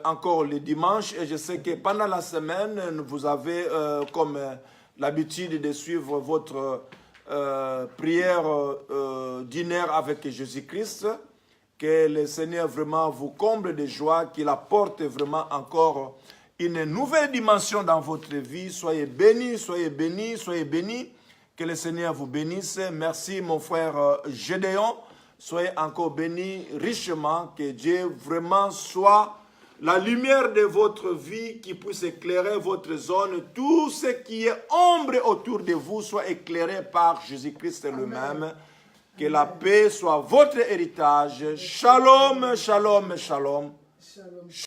encore le dimanche. Et je sais que pendant la semaine, vous avez comme l'habitude de suivre votre prière d'une heure avec Jésus-Christ. Que le Seigneur vraiment vous comble de joie, qu'il apporte vraiment encore une nouvelle dimension dans votre vie. Soyez bénis, soyez bénis, soyez bénis. Que le Seigneur vous bénisse. Merci mon frère Gédéon. Soyez encore bénis richement. Que Dieu vraiment soit la lumière de votre vie qui puisse éclairer votre zone. Tout ce qui est ombre autour de vous soit éclairé par Jésus-Christ lui-même. Que la paix soit votre héritage. Shalom, shalom, shalom. Shalom.